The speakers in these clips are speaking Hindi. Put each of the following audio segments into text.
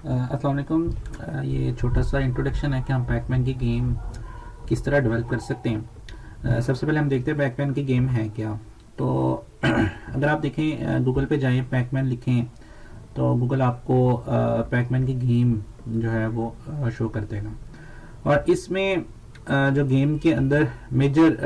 अस्सलाम वालेकुम। ये छोटा सा इंट्रोडक्शन है कि हम पैकमैन की गेम किस तरह डेवलप कर सकते हैं। सबसे पहले हम देखते हैं पैकमैन की गेम है क्या। तो अगर आप देखें गूगल पे जाएं, पैकमैन लिखें तो गूगल आपको पैकमैन की गेम जो है वो शो कर देगा। और इसमें जो गेम के अंदर मेजर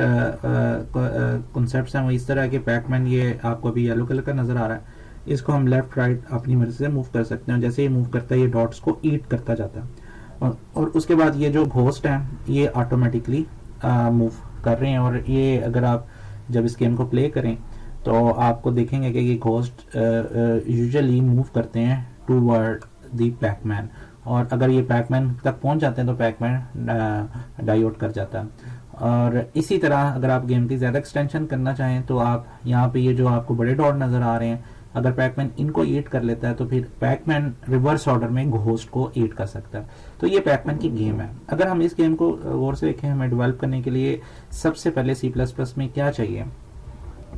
कॉन्सेप्ट्स हैं वो इस तरह के पैकमैन, ये आपको अभी येलो कलर का नज़र आ रहा है, इसको हम लेफ्ट राइट अपनी मर्जी से मूव कर सकते हैं। जैसे ये मूव करता है ये डॉट्स को ईट करता जाता है और उसके बाद ये जो घोस्ट है ये ऑटोमेटिकली मूव कर रहे हैं। और ये अगर आप जब इस गेम को प्ले करें तो आपको देखेंगे कि ये घोस्ट यूजुअली मूव करते हैं टूवर्ड द पैकमैन, और अगर ये पैकमैन तक पहुंच जाते हैं तो पैकमैन डाई आउट कर जाता है। और इसी तरह अगर आप गेम की ज़्यादा एक्सटेंशन करना चाहें तो आप यहाँ पे ये जो आपको बड़े डॉट नज़र आ रहे हैं, अगर पैकमैन इनको ईट कर लेता है तो फिर पैकमैन रिवर्स ऑर्डर में घोस्ट को ईट कर सकता है। तो ये पैकमैन की गेम है। अगर हम इस गेम को गौर से देखें, हमें डेवलप करने के लिए सबसे पहले C++ में क्या चाहिए,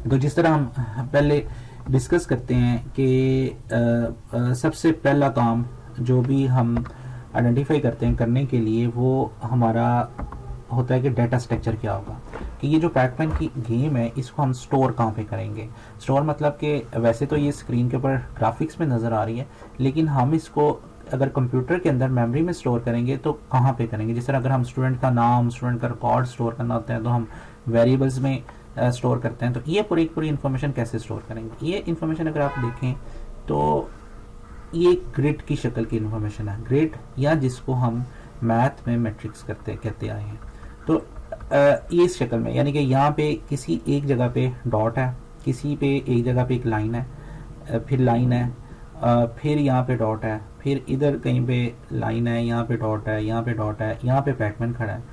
तो जिस तरह हम पहले डिस्कस करते हैं कि सबसे पहला काम जो भी हम आइडेंटिफाई करते हैं करने के लिए वो हमारा होता है कि डाटा स्ट्रक्चर क्या होगा, कि ये जो पैकमैन की गेम है इसको हम स्टोर कहाँ पे करेंगे। स्टोर मतलब कि वैसे तो ये स्क्रीन के ऊपर ग्राफिक्स में नज़र आ रही है, लेकिन हम इसको अगर कंप्यूटर के अंदर मेमोरी में स्टोर करेंगे तो कहाँ पे करेंगे। जिस तरह अगर हम स्टूडेंट का नाम, स्टूडेंट का रिकॉर्ड स्टोर करना होता है तो हम वेरिएबल्स में स्टोर करते हैं। तो ये पूरी इन्फॉर्मेशन कैसे स्टोर करेंगे, ये इन्फॉर्मेशन अगर आप देखें तो ये ग्रिड की शक्ल की इन्फॉर्मेशन है। ग्रिड या जिसको हम मैथ में मैट्रिक्स कहते आए हैं। तो ये इस शक्ल में, यानी कि यहाँ पे किसी एक जगह पे डॉट है, किसी पे एक जगह पे एक लाइन है, फिर लाइन है, फिर यहाँ पे डॉट है, फिर इधर कहीं पे लाइन है, यहाँ पे डॉट है, यहाँ पे डॉट है, यहाँ पे पैकमैन खड़ा है,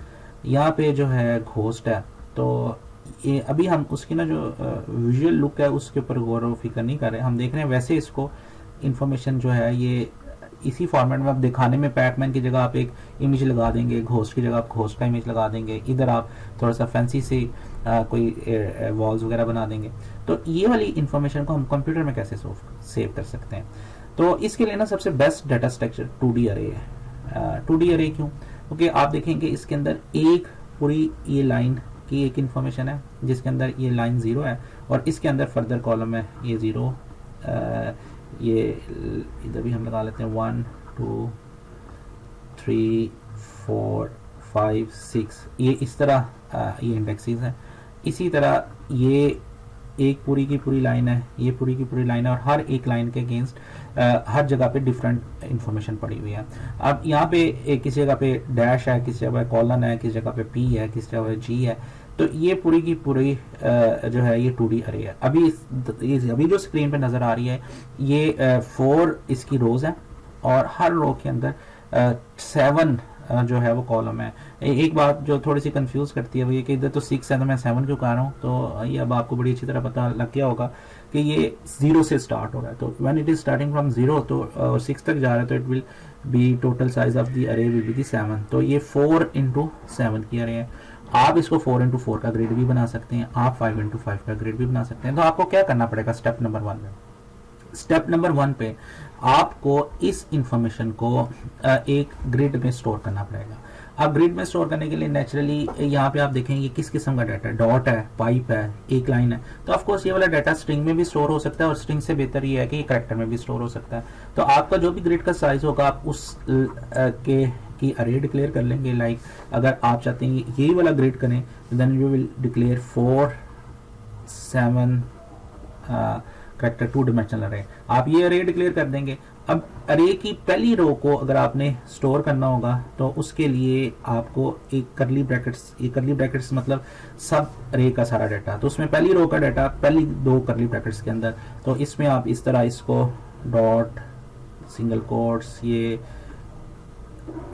यहाँ पे जो है घोस्ट है। तो ये अभी हम उसकी ना जो विजुअल लुक है उसके ऊपर गौर व फिक्र नहीं कर रहे, हम देख रहे हैं वैसे इसको इंफॉर्मेशन जो है ये इसी फॉर्मेट में आप दिखाने में पैकमैन की जगह आप एक इमेज लगा देंगे, घोस्ट की जगह आप घोस्ट का इमेज लगा देंगे, इधर आप थोड़ा सा फैंसी से कोई वॉल्स वगैरह बना देंगे। तो ये वाली इंफॉर्मेशन को हम कंप्यूटर में कैसे सेव कर सकते हैं, तो इसके लिए ना सबसे बेस्ट डाटा स्ट्रक्चर 2D अरे है। 2D अरे क्यों? क्योंकि आप देखेंगे इसके अंदर एक पूरी ये लाइन की एक इंफॉर्मेशन है जिसके अंदर ये लाइन 0 है और इसके अंदर फर्दर कॉलम है ये 0, ये इधर भी हम लगा लेते हैं 1 2 3 4 5 6, ये इस तरह ये इंडेक्सेस हैं। इसी तरह ये एक पूरी की पूरी लाइन है, ये पूरी की पूरी लाइन है और हर एक लाइन के अगेंस्ट हर जगह पे डिफरेंट इंफॉर्मेशन पड़ी हुई है। अब यहाँ पे किसी जगह पे डैश है, किसी जगह पे कॉलन है, किसी जगह पे P है, किसी जगह पे G है। तो ये पूरी की पूरी जो है ये 2D अरे है। अभी जो स्क्रीन पे नज़र आ रही है ये 4 इसकी रोज है और हर रो के अंदर 7 जो है वो कॉलम है। एक बात जो थोड़ी सी कंफ्यूज करती है वो ये कि इधर तो 6 है तो मैं 7 क्यों कह रहा हूँ, तो ये अब आपको बड़ी अच्छी तरह पता लग गया होगा कि ये 0 से स्टार्ट हो रहा है। तो when it is starting from 0 तो 6 तक जा रहा है तो it will be total size of the अरे विल बी 7। तो ये 4 into 7 की अरे है। आप इसको 4 into 4 का ग्रिड भी बना सकते हैं, आप 5 into 5 का ग्रिड भी बना सकते हैं। तो आपको क्या करना पड़ेगा स्टेप नंबर 1 में, स्टेप नंबर 1 पे आपको इस इंफॉर्मेशन को एक ग्रिड में स्टोर करना पड़ेगा। अब ग्रिड में स्टोर करने के लिए नेचुरली यहाँ पे आप देखेंगे किस किस्म का डाटा है, डॉट है, पाइप है, एक लाइन है। तो ऑफ कोर्स ये वाला डाटा स्ट्रिंग में भी स्टोर हो सकता है और स्ट्रिंग से बेहतर ये है कि कैरेक्टर में भी स्टोर हो सकता है। तो आपका जो भी ग्रिड का साइज होगा आप उस की अरे डिक्लेयर कर लेंगे। लाइक अगर आप चाहते हैं यही वाला ग्रिड करें then you will declare 4 7 character 2 dimensional array, आप ये अरे डिक्लेयर कर देंगे। अब अरे की पहली रो को अगर आपने स्टोर करना होगा तो उसके लिए आपको एक करली ब्रैकेट्स, ये करली ब्रैकेट्स मतलब सब अरे का सारा डाटा, तो उसमें पहली रो का डाटा पहली 2 करली ब्रैकेट्स के अंदर, तो इसमें आप इस तरह इसको डॉट सिंगल कोट्स ये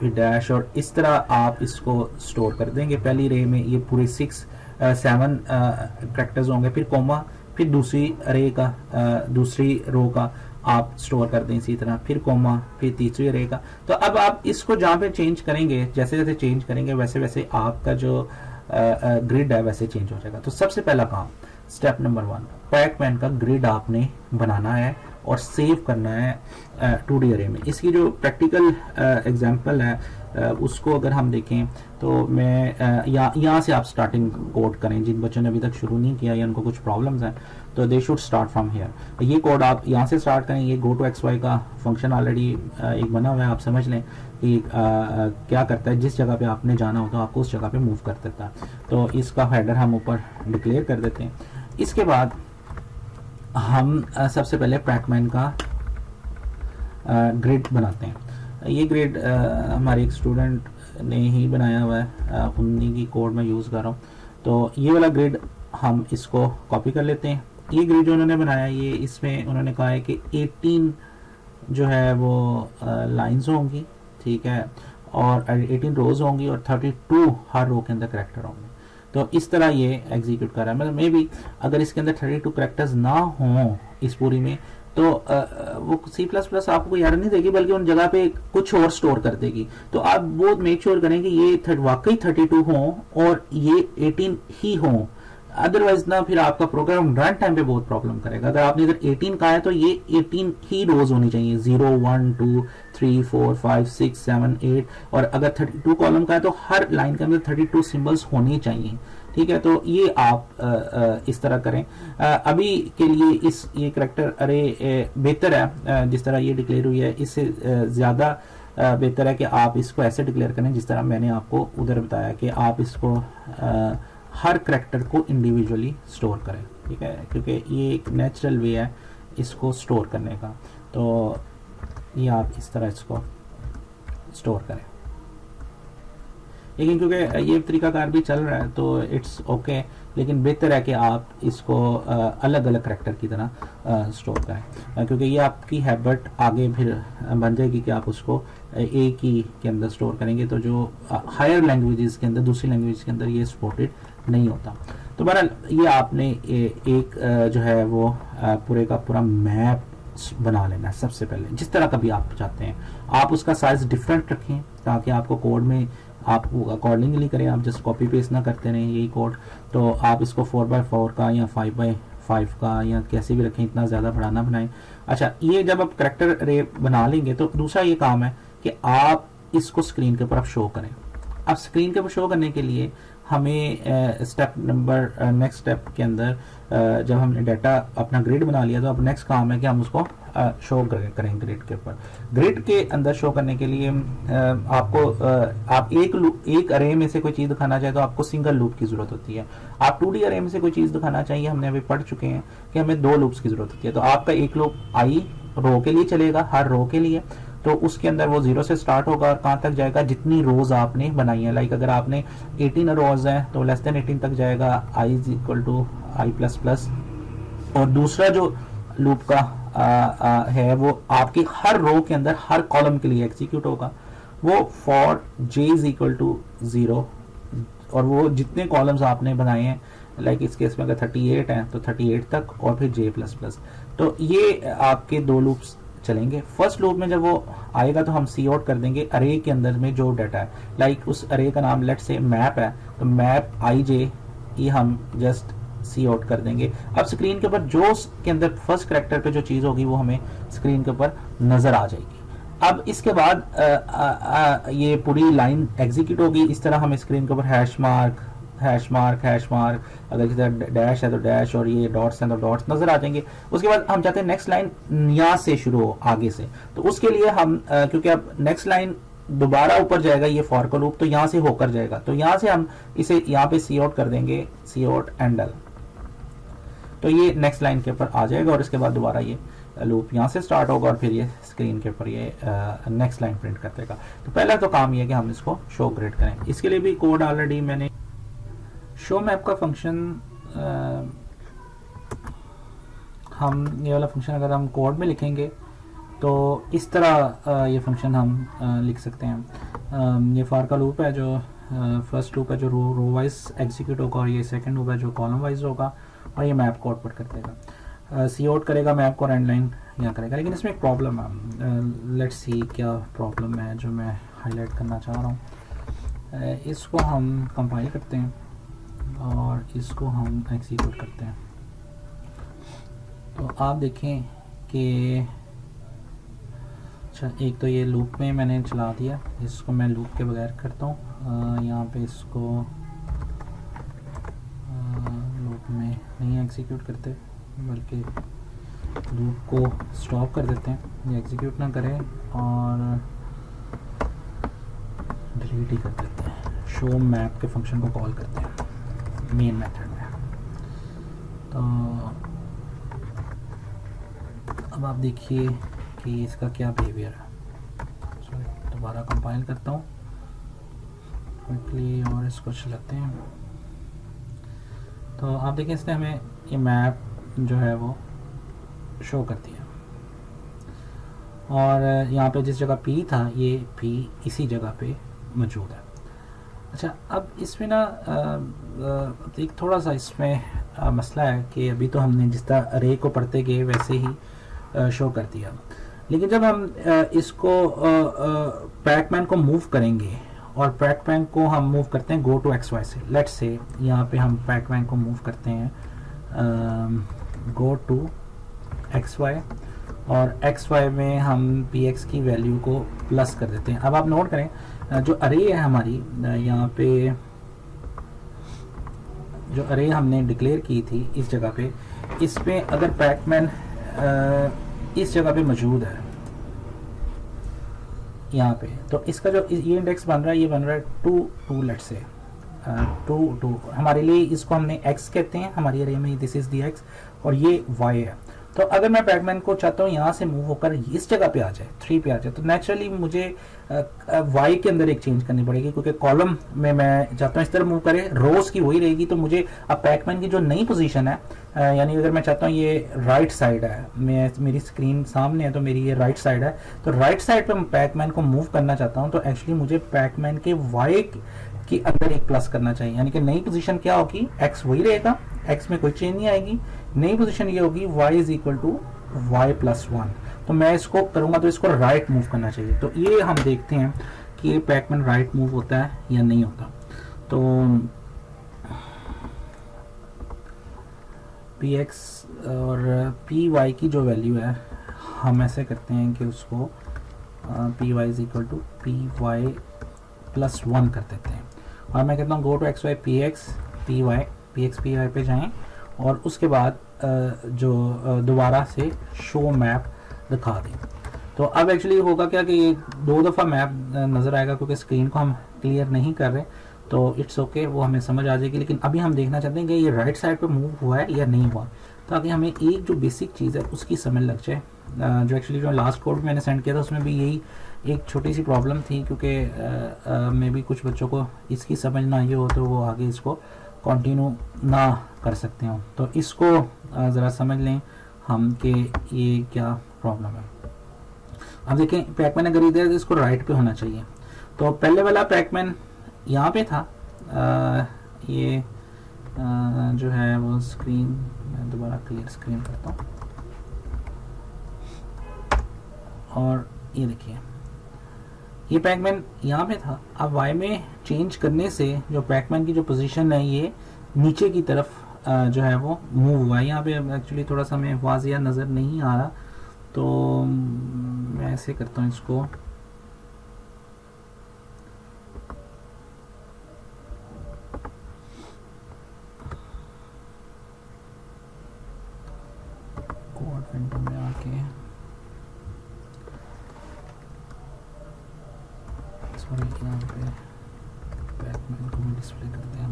डैश और इस तरह आप इसको स्टोर कर देंगे। पहली रे में ये पूरे 7 कैरेक्टर्स होंगे, फिर कोमा, फिर दूसरी अरे का दूसरी रो का आप स्टोर कर दें इसी तरह, फिर कोमा, फिर तीसरी अरे का। तो अब आप इसको जहाँ पे चेंज करेंगे, जैसे जैसे चेंज करेंगे वैसे वैसे आपका जो ग्रिड है वैसे चेंज हो जाएगा। तो सबसे पहला काम स्टेप नंबर 1, पैकमैन का ग्रिड आपने बनाना है और सेव करना है 2D अरे में। इसकी जो प्रैक्टिकल एग्जांपल है उसको अगर हम देखें तो मैं यहाँ से आप स्टार्टिंग कोड करें। जिन बच्चों ने अभी तक शुरू नहीं किया या उनको कुछ प्रॉब्लम्स हैं तो they should start from here. ये कोड आप यहाँ से स्टार्ट करें। ये गो टू XY का फंक्शन ऑलरेडी एक बना हुआ है, आप समझ लें कि क्या करता है। जिस जगह पे आपने जाना होता है आपको उस जगह पे मूव कर देता है। तो इसका हेडर हम ऊपर डिक्लेयर कर देते हैं। इसके बाद हम सबसे पहले पैकमैन का ग्रिड बनाते हैं। ये ग्रिड हमारे एक स्टूडेंट ने ही बनाया हुआ है, उन्हीं की कोड मैं यूज़ कर रहा हूँ। तो ये वाला ग्रिड हम इसको कॉपी कर लेते हैं। ये ग्रिड जो उन्होंने बनाया, ये इसमें उन्होंने कहा है कि 18 जो है वो लाइंस होंगी, ठीक है, और 18 रोज होंगी और 32 हर रो के अंदर करेक्टर होंगे। तो इस तरह ये एग्जीक्यूट कर रहा है। मतलब मे बी अगर इसके अंदर 32 करेक्टर्स ना हों इस पूरी में तो वो C++ आपको याद नहीं देगी, बल्कि उन जगह पे कुछ और स्टोर कर देगी। तो आप वो मेक श्योर करें कि ये वाकई 32 हों और ये 18 ही हों, अदरवाइज ना फिर आपका प्रोग्राम रन टाइम पे बहुत प्रॉब्लम करेगा। अगर आपने इधर 18 कहा है तो ये 18 ही रोज होनी चाहिए, 0 1 2 3 4 5 6 7 8। और अगर 32 कॉलम का है तो हर लाइन के अंदर 32 सिंबल्स होने चाहिए, ठीक है। तो ये आप इस तरह करें। अभी के लिए ये करैक्टर अरे बेहतर है जिस तरह ये डिक्लेयर हुई है। इससे ज़्यादा बेहतर है कि आप इसको ऐसे डिक्लेयर करें जिस तरह मैंने आपको उधर बताया कि आप इसको हर करैक्टर को इंडिविजुअली स्टोर करें, ठीक है, क्योंकि ये एक नेचुरल वे है इसको स्टोर करने का। तो ये आप इस तरह इसको स्टोर करें। लेकिन क्योंकि ये तरीकाकार भी चल रहा है तो इट्स ओके, लेकिन बेहतर है कि आप इसको अलग अलग करैक्टर की तरह स्टोर करें, क्योंकि ये आपकी हैबिट आगे फिर बन जाएगी कि आप उसको एक ही के अंदर स्टोर करेंगे। तो जो हायर लैंग्वेजेस के अंदर, दूसरी लैंग्वेज के अंदर ये सपोर्टेड नहीं होता। तो बहरहाल ये आपने एक जो है वो पूरे का पूरा मैप बना लेना है सबसे पहले। जिस तरह का भी आप चाहते हैं आप उसका साइज डिफरेंट रखें ताकि आपको कोड में आप अकॉर्डिंगली करें, आप जस्ट कॉपी पेस्ट ना करते रहें यही कोड। तो आप इसको 4x4 का या 5x5 का या कैसे भी रखें, इतना ज़्यादा बड़ा ना बनाएं। अच्छा, ये जब आप करैक्टर अरे बना लेंगे तो दूसरा ये काम है कि आप इसको स्क्रीन के ऊपर आप शो करें। अब स्क्रीन के ऊपर शो करने के लिए हमें नेक्स्ट स्टेप के अंदर जब हमने डाटा अपना ग्रिड बना लिया तो अब नेक्स्ट काम है कि हम उसको शो करें ग्रिड के ऊपर। ग्रिड के अंदर शो करने के लिए आपको आप एक अरे में से कोई चीज़ दिखाना चाहे तो आपको सिंगल लूप की जरूरत होती है। आप 2D अरे में से कोई चीज़ दिखाना चाहिए, हमने अभी पढ़ चुके हैं कि हमें 2 लूप्स की जरूरत होती है। तो आपका एक लूप आई रो के लिए चलेगा, हर रो के लिए। तो उसके अंदर वो 0 से स्टार्ट होगा और कहाँ तक जाएगा, जितनी रोज आपने बनाई है। लाइक अगर आपने 18 रोज है तो लेस देन 18 तक जाएगा, i is equal to i++। और दूसरा जो लूप का है वो आपकी हर रो के अंदर हर कॉलम के लिए एग्जीक्यूट होगा। वो for j is equal to 0, और वो जितने कॉलम्स आपने बनाए हैं, लाइक इस केस में अगर 38 है तो 38 तक और फिर j++। तो ये आपके 2 लूप्स चलेंगे। फर्स्ट लूप में जब वो आएगा तो हम सी आउट कर देंगे अरे के अंदर में जो डाटा है। लाइक उस अरे का नाम लेट से मैप है, तो मैप ij ये हम जस्ट सी आउट कर देंगे। अब स्क्रीन के ऊपर जो के अंदर फर्स्ट करैक्टर पे जो चीज़ होगी वो हमें स्क्रीन के ऊपर नजर आ जाएगी। अब इसके बाद ये पूरी लाइन एग्जीक्यूट होगी। इस तरह हमें स्क्रीन के ऊपर हैश मार्क, अगर किसी डैश है तो डैश, और ये डॉट्स हैं तो डॉट्स नजर आ जाएंगे। उसके बाद हम चाहते हैं नेक्स्ट लाइन यहाँ से शुरू हो, आगे से। तो उसके लिए हम क्योंकि अब नेक्स्ट लाइन दोबारा ऊपर जाएगा ये फॉर का लूप, तो यहाँ से होकर जाएगा। तो यहाँ से हम इसे यहाँ पे सी आउट कर देंगे, सी आउट एंडल। तो ये नेक्स्ट लाइन के ऊपर आ जाएगा और इसके बाद दोबारा ये लूप यहाँ से स्टार्ट होगा और फिर ये स्क्रीन के ऊपर ये नेक्स्ट लाइन प्रिंट कर देगा। तो पहला तो काम ये है कि हम इसको शो ग्रिड करें। इसके लिए भी कोड ऑलरेडी मैंने शो मैप का फंक्शन, हम ये वाला फंक्शन अगर हम कोड में लिखेंगे तो इस तरह ये फंक्शन हम लिख सकते हैं। ये फॉर का लूप है जो फर्स्ट लूप है जो रो वाइज एग्जीक्यूट होगा, और ये सेकंड लूप है जो कॉलम वाइज होगा, और ये मैप को आउटपुट कर देगा। सी आउट करेगा मैप को, एंड लाइन यहाँ करेगा। लेकिन इसमें एक प्रॉब्लम है, लेट्स सी क्या प्रॉब्लम है जो मैं हाईलाइट करना चाह रहा हूँ। इसको हम कंपाइल करते हैं और इसको हम एग्जीक्यूट करते हैं। तो आप देखें कि अच्छा, एक तो ये लूप में मैंने चला दिया, इसको मैं लूप के बगैर करता हूँ। यहाँ पे इसको लूप में नहीं एग्जीक्यूट करते, बल्कि लूप को स्टॉप कर देते हैं, ये एग्जीक्यूट ना करें और डिलीट ही कर देते हैं। शो मैप के फंक्शन को कॉल करते हैं मेन मेथड में। तो अब आप देखिए कि इसका क्या बिहेवियर है। सॉरी, दोबारा कंपाइल करता हूँ क्विकली और इसको चलाते हैं। तो आप देखें इसने हमें ये मैप जो है वो शो कर दिया, और यहाँ पे जिस जगह P था ये P इसी जगह पे मौजूद है। अच्छा, अब इसमें ना एक थोड़ा सा इसमें मसला है कि अभी तो हमने जिस तरह अरे को पढ़ते गए वैसे ही शो कर दिया, लेकिन जब हम इसको पैकमैन को मूव करेंगे और पैकमैन को हम मूव करते हैं गो टू एक्स वाई से, लेट्स से यहाँ पे हम पैकमैन को मूव करते हैं गो टू एक्स वाई, और एक्स वाई में हम पी एक्स की वैल्यू को प्लस कर देते हैं। अब आप नोट करें जो अरे है हमारी, यहाँ पे जो अरे हमने डिक्लेयर की थी इस जगह पे, इसमें अगर पैकमैन इस जगह पे मौजूद है यहाँ पे, तो इसका जो ये इंडेक्स बन रहा है, ये बन रहा है 2 लेट से 2 हमारे लिए इसको हमने x कहते हैं हमारी अरे में, दिस इज दी x और ये y है। तो अगर मैं पैकमैन को चाहता हूँ यहाँ से मूव होकर इस जगह पे आ जाए, 3 पे आ जाए, तो नेचुरली मुझे y के अंदर एक चेंज करनी पड़ेगी, क्योंकि कॉलम में मैं चाहता हूँ इस तरह मूव करे, रोज की वही रहेगी। तो मुझे अब पैकमैन की जो नई पोजीशन है, यानी अगर मैं चाहता हूँ ये राइट साइड है, मेरी स्क्रीन सामने है तो मेरी ये राइट साइड है, तो राइट साइड पे पैकमैन को मूव करना चाहता हूँ, तो एक्चुअली मुझे पैकमैन के y के अंदर एक प्लस करना चाहिए। यानी कि नई पोजीशन क्या होगी, x वही रहेगा, x में कोई चेंज नहीं आएगी, नई पोजीशन ये होगी y is equal to y plus 1। तो मैं इसको करूंगा तो इसको राइट मूव करना चाहिए। तो ये हम देखते हैं कि ये पैकमैन राइट मूव होता है या नहीं होता। तो px और py की जो वैल्यू है, हम ऐसे करते हैं कि उसको py is equal to py plus 1 कर देते हैं, और मैं कहता हूँ go to X Y P X P Y पे जाएं, और उसके बाद जो दोबारा से शो मैप दिखा दें। तो अब एक्चुअली होगा क्या कि ये 2 दफ़ा मैप नज़र आएगा, क्योंकि स्क्रीन को हम क्लियर नहीं कर रहे, तो इट्स ओके, वो हमें समझ आ जाएगी। लेकिन अभी हम देखना चाहते हैं कि ये राइट साइड पे मूव हुआ है या नहीं हुआ, ताकि हमें एक जो बेसिक चीज़ है उसकी समझ लग जाए। जो एक्चुअली जो लास्ट कोड मैंने सेंड किया था उसमें भी यही एक छोटी सी प्रॉब्लम थी, क्योंकि मे भी कुछ बच्चों को इसकी समझ ना ये हो तो वो आगे इसको कंटिन्यू ना कर सकते हो। तो इसको ज़रा समझ लें हम कि ये क्या प्रॉब्लम है। अब देखें पैकमैन अगर इधर है तो इसको राइट पे होना चाहिए। तो पहले वाला पैकमैन यहाँ पे था, ये जो है वो स्क्रीन, मैं दोबारा क्लियर स्क्रीन करता हूँ, और ये देखिए ये पैकमैन यहाँ पे था। अब y में चेंज करने से जो पैकमैन की जो पोजीशन है ये नीचे की तरफ जो है वो मूव हुआ है। यहाँ पे एक्चुअली थोड़ा सा हमें वाज़िया नज़र नहीं आ रहा, तो मैं ऐसे करता हूँ इसको, कोड विंडो में आके सॉरी यहाँ पे पैकमैन को भी डिस्प्ले करते हैं।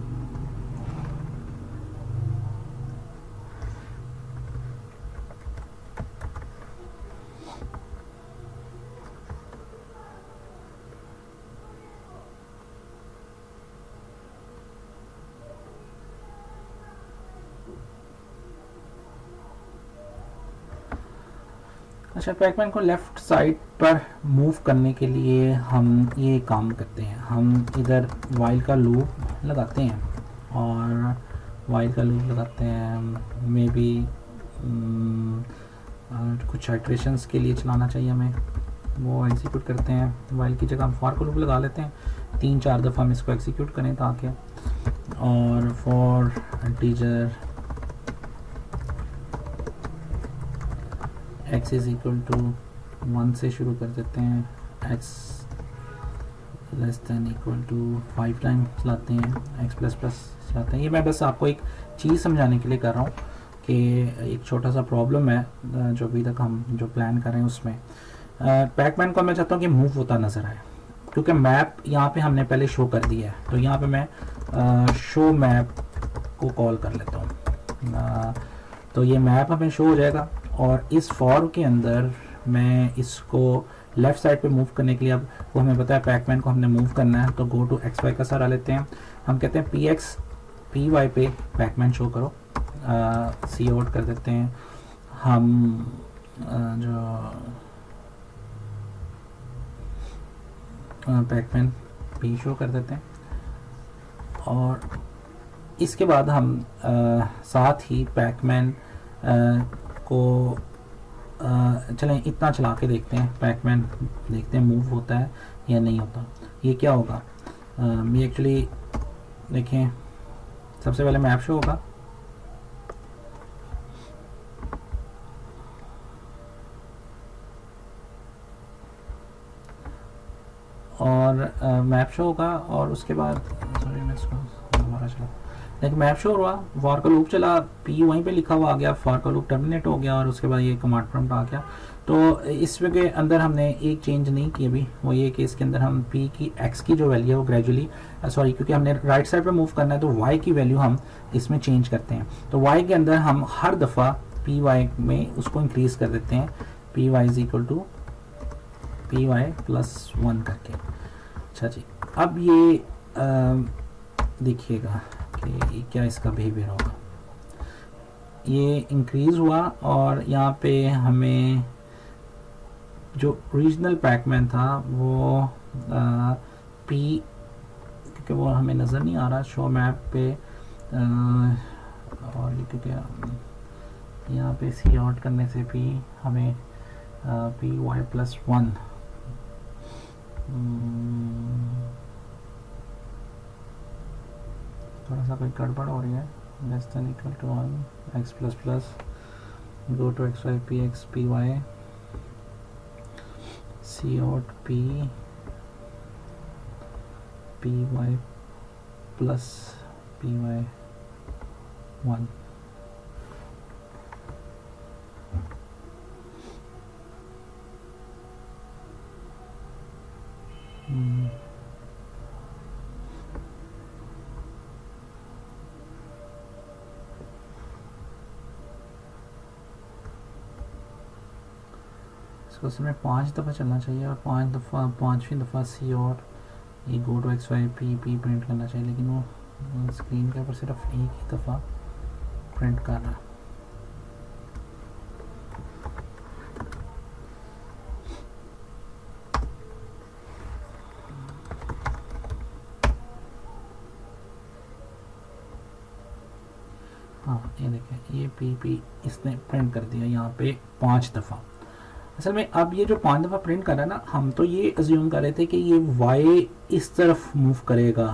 अच्छा, पैकमैन को लेफ़्ट साइड पर मूव करने के लिए हम ये काम करते हैं, हम इधर वाइल का लूप लगाते हैं, और वाइल का लूप लगाते हैं मे बी कुछ आइट्रेशंस के लिए चलाना चाहिए हमें, वो एग्जीक्यूट करते हैं। वाइल की जगह हम फॉर का लूप लगा लेते हैं, 3-4 दफ़ा हम इसको एग्जीक्यूट करें ताकि, और for integer x is equal to 1 से शुरू कर देते हैं, x less than equal to 5 times लाते हैं, x प्लस प्लस लाते हैं। ये मैं बस आपको एक चीज़ समझाने के लिए कर रहा हूँ कि एक छोटा सा प्रॉब्लम है जो अभी तक हम जो प्लान कर रहे हैं उसमें पैकमैन को मैं चाहता हूँ कि मूव होता नज़र आए, क्योंकि मैप यहाँ पे हमने पहले शो कर दिया है। तो यहाँ पे मैं शो मैप को कॉल कर लेता हूँ, तो ये मैप हमें शो हो जाएगा। और इस फॉर के अंदर मैं इसको लेफ़्ट साइड पे मूव करने के लिए, अब वो हमें पता है पैकमैन को हमने मूव करना है, तो गो टू एक्स वाई का सहारा लेते हैं। हम कहते हैं पी एक्स पी वाई पे पैकमैन शो करो, सी आउट कर देते हैं हम जो पैकमैन पी शो कर देते हैं। और इसके बाद हम साथ ही पैकमैन को चलें इतना चला के देखते हैं, पैकमैन देखते हैं मूव होता है या नहीं होता। ये क्या होगा, ये एक्चुअली देखें, सबसे पहले मैप शो होगा, और मैप शो होगा, और उसके बाद सॉरी मैं इसको दोबारा चला, लेकिन मैप शो हुआ, फॉर का लूप चला, पी वहीं पे लिखा हुआ आ गया, फॉर का लूप टर्मिनेट हो गया, और उसके बाद ये कमांड प्रॉम्प्ट आ गया। तो इसमें के अंदर हमने एक चेंज नहीं की अभी, वो ये कि इसके अंदर हम पी की एक्स की जो वैल्यू है वो ग्रेजुअली सॉरी क्योंकि हमने राइट साइड पे मूव करना है, तो वाई की वैल्यू हम इसमें चेंज करते हैं। तो वाई के अंदर हम हर दफ़ा पी वाई में उसको इंक्रीज कर देते हैं, P Y is equal to P Y plus 1 करके। अच्छा जी, अब ये देखिएगा कि क्या इसका बिहेवियर होगा। ये इंक्रीज हुआ, और यहाँ पे हमें जो ओरिजिनल पैकमैन था वो पी, क्योंकि वो हमें नज़र नहीं आ रहा शो मैप पे, और ये क्योंकि यहाँ पे सी आउट करने से पी हमें पी वाई प्लस 1 थोड़ा सा कोई गड़बड़ हो रही है, less than equal to 1 X plus plus go to X Y P X P Y cout P P Y plus P Y 1। इसको उसमें 5 दफ़ा चलना चाहिए, और 5वीं दफ़ा सी और ये go to X Y P print करना चाहिए, लेकिन वो स्क्रीन के ऊपर सिर्फ एक ही दफ़ा प्रिंट कर रहा है। हाँ ये देखें, ये पी इसने प्रिंट कर दिया यहाँ पे 5 दफ़ा। असल में अब ये जो 5 दफ़ा प्रिंट कर रहा है ना, हम तो ये अज्यूम कर रहे थे कि ये y इस तरफ मूव करेगा,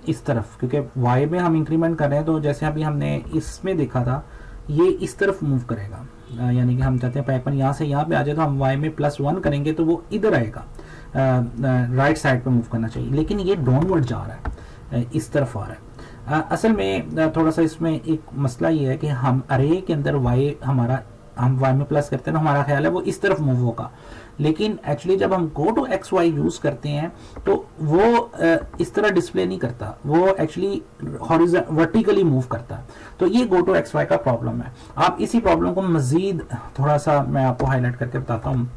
इस तरफ, क्योंकि y में हम इंक्रीमेंट कर रहे हैं, तो जैसे अभी हमने इसमें देखा था ये इस तरफ मूव करेगा, यानी कि हम चाहते हैं पैकमैन यहाँ से यहाँ पे आ जाए, तो हम y में +1 करेंगे तो वो इधर आएगा, राइट साइड पे मूव करना चाहिए, लेकिन ये डाउनवर्ड जा रहा है, इस तरफ आ रहा है। असल में थोड़ा सा इसमें एक मसला ये है कि हम अरे के अंदर y हमारा हम y में प्लस करते हैं, तो हमारा ख्याल है वो इस तरफ मूव होगा, लेकिन एक्चुअली जब हम go to X Y use करते हैं तो वो इस तरह डिस्प्ले नहीं करता, वो एक्चुअली वर्टिकली मूव करता है। तो ये गो टू एक्स वाई का प्रॉब्लम है। आप इसी प्रॉब्लम को मज़ीद थोड़ा सा मैं आपको हाईलाइट करके बताता हूँ।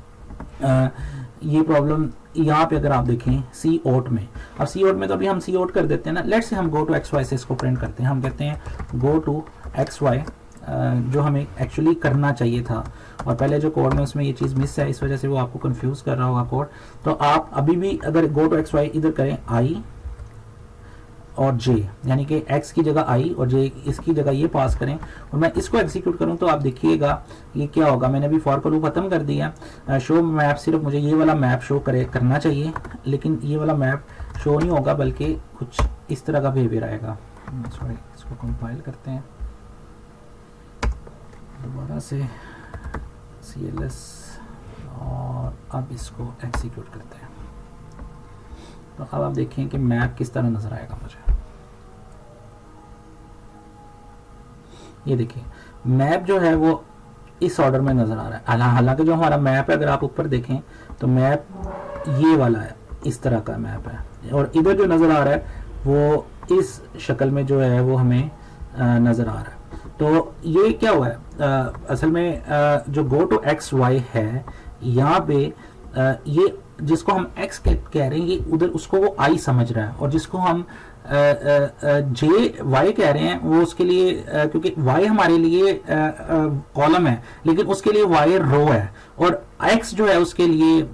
ये प्रॉब्लम यहाँ पे अगर आप देखें सी आउट में, अब सी आउट में तो अभी हम सी आउट कर देते हैं ना, लेट्स से हम गो टू एक्स वाई से इसको प्रिंट करते हैं, हम कहते हैं गो टू एक्स वाई, जो हमें एक्चुअली करना चाहिए था, और पहले जो कोड में उसमें ये चीज़ मिस है, इस वजह से वो आपको कंफ्यूज कर रहा होगा कोड। तो आप अभी भी अगर गो टू एक्स वाई इधर करें आई और जे, यानी कि x की जगह आई और जे इसकी जगह ये पास करें, और मैं इसको एग्जीक्यूट करूं, तो आप देखिएगा ये क्या होगा। मैंने अभी फॉर का लूप खत्म कर दिया, शो मैप सिर्फ मुझे ये वाला मैप शो करना चाहिए, लेकिन ये वाला मैप शो नहीं होगा, बल्कि कुछ इस तरह का बिहेवियर आएगा। सॉरी, इसको कंपाइल करते हैं। दोबारा से CLS और अब इसको एग्जीक्यूट करते हैं। तो अब आप देखें कि मैप किस तरह नजर आएगा मुझे। ये देखिए मैप जो है वो इस ऑर्डर में नजर आ रहा है। हालांकि जो हमारा मैप है अगर आप ऊपर देखें तो मैप ये वाला है, इस तरह का मैप है, और इधर जो नजर आ रहा है वो इस शक्ल में जो है वो हमें नजर आ रहा है। तो ये क्या हुआ है, असल में जो गो टू एक्स वाई है यहाँ पे ये जिसको हम एक्स कह रहे हैं ये उधर उसको वो आई समझ रहा है, और जिसको हम जे वाई कह रहे हैं वो उसके लिए क्योंकि वाई हमारे लिए कॉलम है लेकिन उसके लिए वाई रो है, और एक्स जो है उसके लिए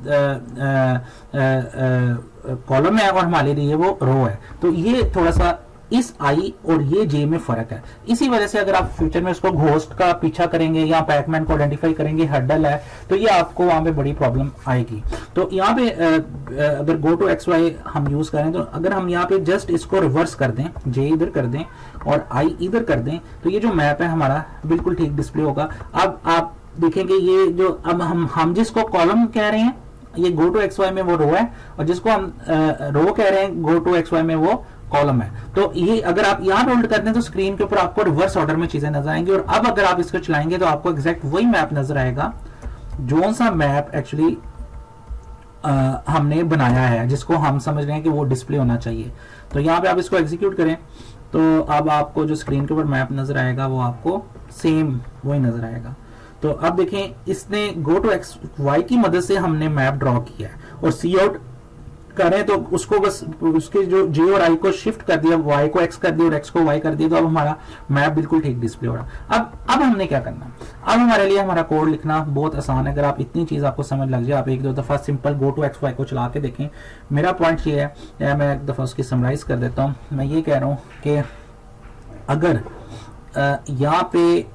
कॉलम है और हमारे लिए वो रो है। तो ये थोड़ा सा इस आई और ये जे में फर्क है। इसी वजह से अगर आप फ्यूचर में उसको घोस्ट का पीछा करेंगे या पैकमैन को आइडेंटिफाई करेंगे हर्डल है तो ये आपको वहां पे बड़ी प्रॉब्लम आएगी। तो यहाँ पे अगर गो टू एक्स वाई हम यूज करें तो अगर हम यहाँ पे जस्ट इसको रिवर्स कर दें, जे इधर कर दें और आई इधर कर दें, तो ये जो मैप है हमारा बिल्कुल ठीक डिस्प्ले होगा। अब आप देखेंगे ये जो अब हम जिसको कॉलम कह रहे हैं ये गो टू एक्स वाई में वो रो है, और जिसको हम रो कह रहे हैं गो टू एक्स वाई में वो कॉलम है। तो ये अगर आप यहां होल्ड करते हैं तो स्क्रीन के ऊपर आपको रिवर्स ऑर्डर में चीजें नजर आएंगी, और अब अगर आप इसको चलाएंगे तो आपको एग्जैक्ट वही मैप नजर आएगा जो सा मैप एक्चुअली हमने बनाया है, जिसको हम समझ रहे हैं कि वो डिस्प्ले होना चाहिए। तो यहाँ पे आप इसको एग्जीक्यूट करें तो अब आपको जो स्क्रीन के ऊपर मैप नजर आएगा वो आपको सेम वही नजर आएगा। तो अब देखें इसने गो टू एक्स वाई की मदद से हमने मैप ड्रॉ किया है, और सी आउट करें तो उसको बस उसके जो जे और आई को शिफ्ट कर दिया, वाई को एक्स कर दिया और एक्स को वाई कर दिया, तो अब हमारा मैप बिल्कुल ठीक डिस्प्ले हो रहा। अब हमने क्या करना, अब हमारे लिए हमारा कोड लिखना बहुत आसान है। अगर आप इतनी चीज आपको समझ लग जाए, आप एक दो दफा simple go to X Y को चला के देखें। मेरा पॉइंट ये है, मैं एक दफा उसकी समराइज कर देता हूँ। मैं ये कह रहा हूँ कि अगर यहाँ पे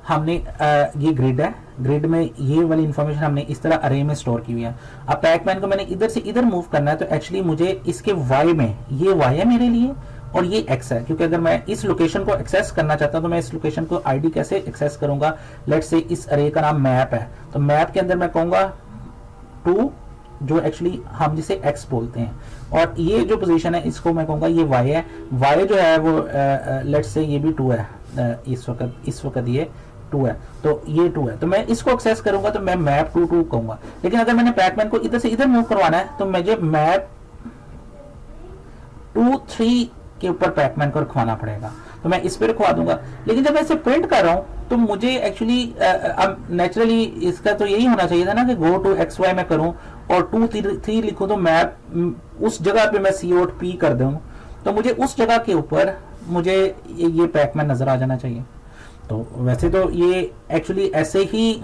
हमने ये ग्रिड है, ग्रिड में ये वाली इंफॉर्मेशन हमने इस तरह अरे में स्टोर की हुई है। अब पैकमैन को मैंने इधर से इधर मूव करना है तो एक्चुअली मुझे इसके वाई में, ये वाई है मेरे लिए और ये एक्स है, क्योंकि अगर मैं इस लोकेशन को एक्सेस करना चाहता हूं तो मैं इस लोकेशन को आईडी कैसे एक्सेस करूंगा। लेट्स से इस अरे का नाम मैप है, तो मैप के अंदर मैं कहूंगा 2 जो एक्चुअली हम जिसे एक्स बोलते हैं, और ये जो पोजीशन है इसको मैं कहूंगा ये वाई है। वाई जो है वो लेट्स से ये भी 2 है, इस वक्त ये 2 है, तो ये 2 है, तो मैं इसको एक्सेस करूंगा तो मैं मैप 2 कहूंगा। लेकिन अगर मैंने पैकमैन को इधर से इधर मूव करवाना है तो मुझे मैप 2-3 के ऊपर पैकमैन को रखवाना पड़ेगा, तो मैं इस पे रखवा दूंगा। लेकिन जब मैं इसे प्रिंट कर रहा हूं तो मुझे एक्चुअली अब नेचुरली इसका तो यही होना चाहिए था ना कि गो टू एक्स वाई मैं करूं और 2-3 लिखूं, तो मैप उस जगह पे मैं C.P कर दूं, तो मुझे उस जगह के ऊपर मुझे ये पैकमैन नजर आ जाना चाहिए। तो वैसे तो ये एक्चुअली ऐसे ही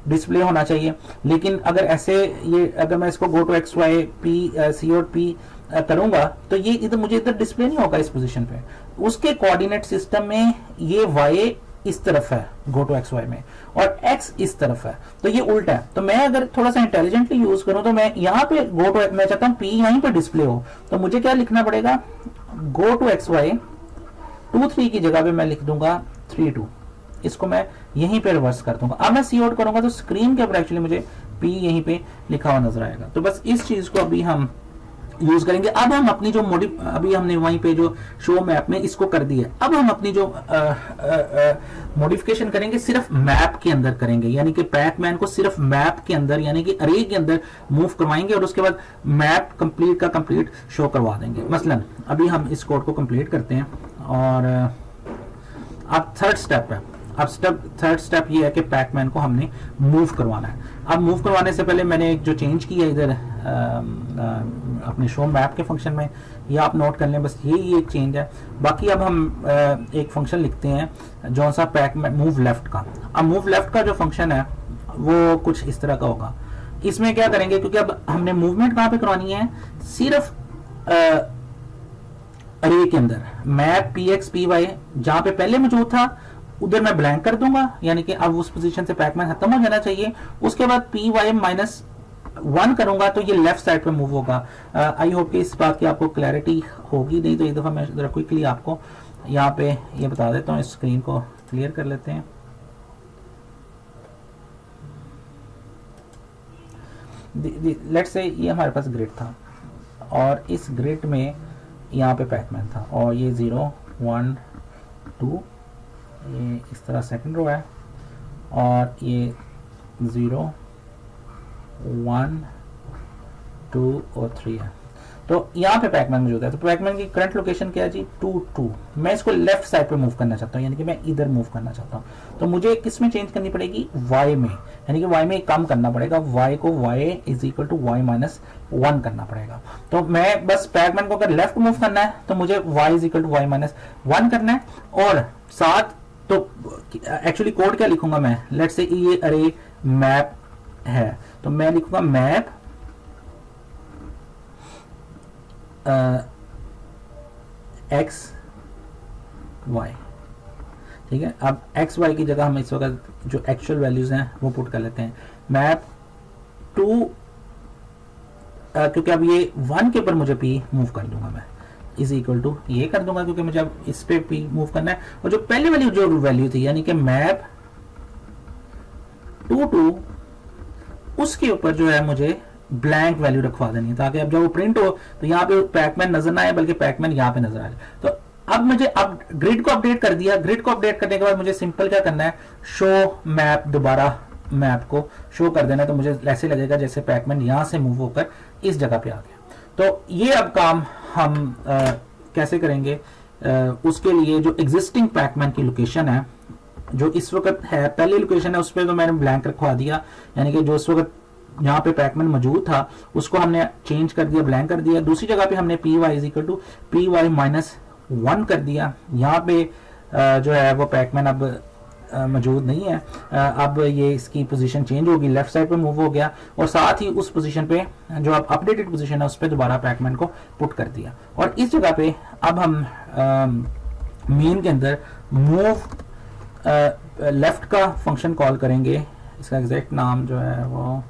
डिस्प्ले होना चाहिए, लेकिन अगर ऐसे ये अगर मैं इसको go to X Y P C.P करूंगा तो ये इधर मुझे इधर डिस्प्ले नहीं होगा इस पोजीशन पे। उसके कोऑर्डिनेट सिस्टम में ये y इस तरफ है गो टू एक्स वाई में, और x इस तरफ है, तो ये उल्टा है। तो मैं अगर थोड़ा सा इंटेलिजेंटली यूज करूं तो मैं यहाँ पे गो टू, मैं चाहता हूँ p यहीं पे डिस्प्ले हो, तो मुझे क्या लिखना पड़ेगा, गो टू एक्स वाई 2-3 की जगह पे मैं लिख दूंगा 3-2, इसको मैं यहीं पे रिवर्स कर दूंगा। अब मैं सी आउट करूंगा तो स्क्रीन के ऊपर एक्चुअली मुझे p यहीं पे लिखा हुआ नजर आएगा। तो बस इस चीज को अभी हम यूज करेंगे। अब हम अपनी जो अभी हमने वहीं पे जो शो मैप में इसको कर दिया, अब हम अपनी जो मॉडिफिकेशन करेंगे सिर्फ मैप के अंदर करेंगे, यानी कि पैकमैन को सिर्फ मैप के अंदर यानी कि अरे के अंदर मूव करवाएंगे और उसके बाद मैप कंप्लीट का कंप्लीट शो करवा देंगे। मसलन अभी हम इस कोड को कंप्लीट करते हैं, और अब थर्ड स्टेप है। अब थर्ड स्टेप ये है कि पैकमैन को हमने मूव करवाना है। अब मूव करवाने से पहले मैंने एक जो चेंज किया इधर अपने शो मैप के फंक्शन में, ये आप नोट कर लें, बस यही एक चेंज है। बाकी अब हम एक फंक्शन लिखते हैं जो सा पैकमैन मूव लेफ्ट का। अब मूव लेफ्ट का जो फंक्शन है वो कुछ इस तरह का होगा। इसमें क्या करेंगे, क्योंकि अब हमने मूवमेंट कहाँ पे करवानी है, सिर्फ अरे के अंदर मैप px py जहां पे पहले मौजूद था उधर मैं ब्लैंक कर दूंगा, यानी कि अब उस पोजीशन से पैकमैन खत्म हो जाना चाहिए। उसके बाद py -1 करूंगा तो ये लेफ्ट साइड पे मूव होगा। आई होप कि इस बात की आपको क्लैरिटी होगी, नहीं तो एक दफा मैं जरा क्विकली आपको यहाँ पे ये बता देता हूँ, स्क्रीन को क्लियर कर लेते हैं। लेट्स से ये हमारे पास ग्रिड था और इस ग्रिड में यहाँ पे पैकमैन था और ये 0 1 2 ये इस तरह सेकंड रो है और ये 0 1 2 और 3 है। तो यहाँ पे पैकमैन मौजूद है। तो पैकमैन की करंट लोकेशन क्या है जी 2 2। मैं इसको लेफ्ट साइड पे मूव करना चाहता हूँ, यानी कि मैं इधर मूव करना चाहता हूँ। तो मुझे किस में चेंज करनी पड़ेगी, y में, यानी कि y में एक काम करना पड़ेगा, y को y is equal to y minus 1 करना पड़ेगा। तो मैं बस पैकमैन को अगर लेफ्ट मूव करना है तो मुझे y is equal to y minus 1 करना है। और साथ तो एक्चुअली कोड क्या लिखूंगा मैं, लेट्स से ये अरे मैप है तो मैं लिखूंगा मैप एक्स वाई। ठीक है, अब एक्स वाई की जगह हम इस वक्त जो एक्चुअल वैल्यूज हैं वो पुट कर लेते हैं। मैप टू क्योंकि अब ये 1 के ऊपर मुझे पी मूव कर दूंगा मैं, इज इक्वल टू ये कर दूंगा क्योंकि मुझे अब इस पे पी मूव करना है। और जो पहले वाली जो वैल्यू थी यानी कि मैप 2 2 उसके ऊपर जो है मुझे ब्लैंक वैल्यू रखवा देनी है ताकि अब जब वो प्रिंट हो तो यहाँ पे पैकमैन नजर ना आए बल्कि पैकमैन यहाँ पे नजर आए। तो अब मुझे अब ग्रिड को अपडेट कर दिया। ग्रिड को अपडेट करने के बाद मुझे सिंपल क्या करना है, शो मैप, दोबारा मैप को शो कर देना है। तो मुझे ऐसे लगेगा जैसे पैकमैन यहाँ से मूव होकर इस जगह पे आ गया। तो ये अब काम हम कैसे करेंगे, उसके लिए जो एग्जिस्टिंग पैकमैन की लोकेशन है जो इस वक्त है, पहली लोकेशन है उस पर तो मैंने ब्लैंक रखवा दिया, यानी कि जो इस वक्त यहाँ पे पैकमैन मौजूद था उसको हमने चेंज कर दिया, ब्लैंक कर दिया। दूसरी जगह पे हमने P Y is equal to P Y minus 1 कर दिया। यहाँ पे जो है वो पैकमैन अब मौजूद नहीं है। अब ये इसकी पोजीशन चेंज होगी, लेफ्ट साइड पे मूव हो गया और साथ ही उस पोजीशन पे जो अब अपडेटेड पोजीशन है उस पर दोबारा पैकमैन को पुट कर दिया। और इस जगह पे अब हम मेन के अंदर मूव लेफ्ट का फंक्शन कॉल करेंगे। इसका एग्जैक्ट नाम जो है वो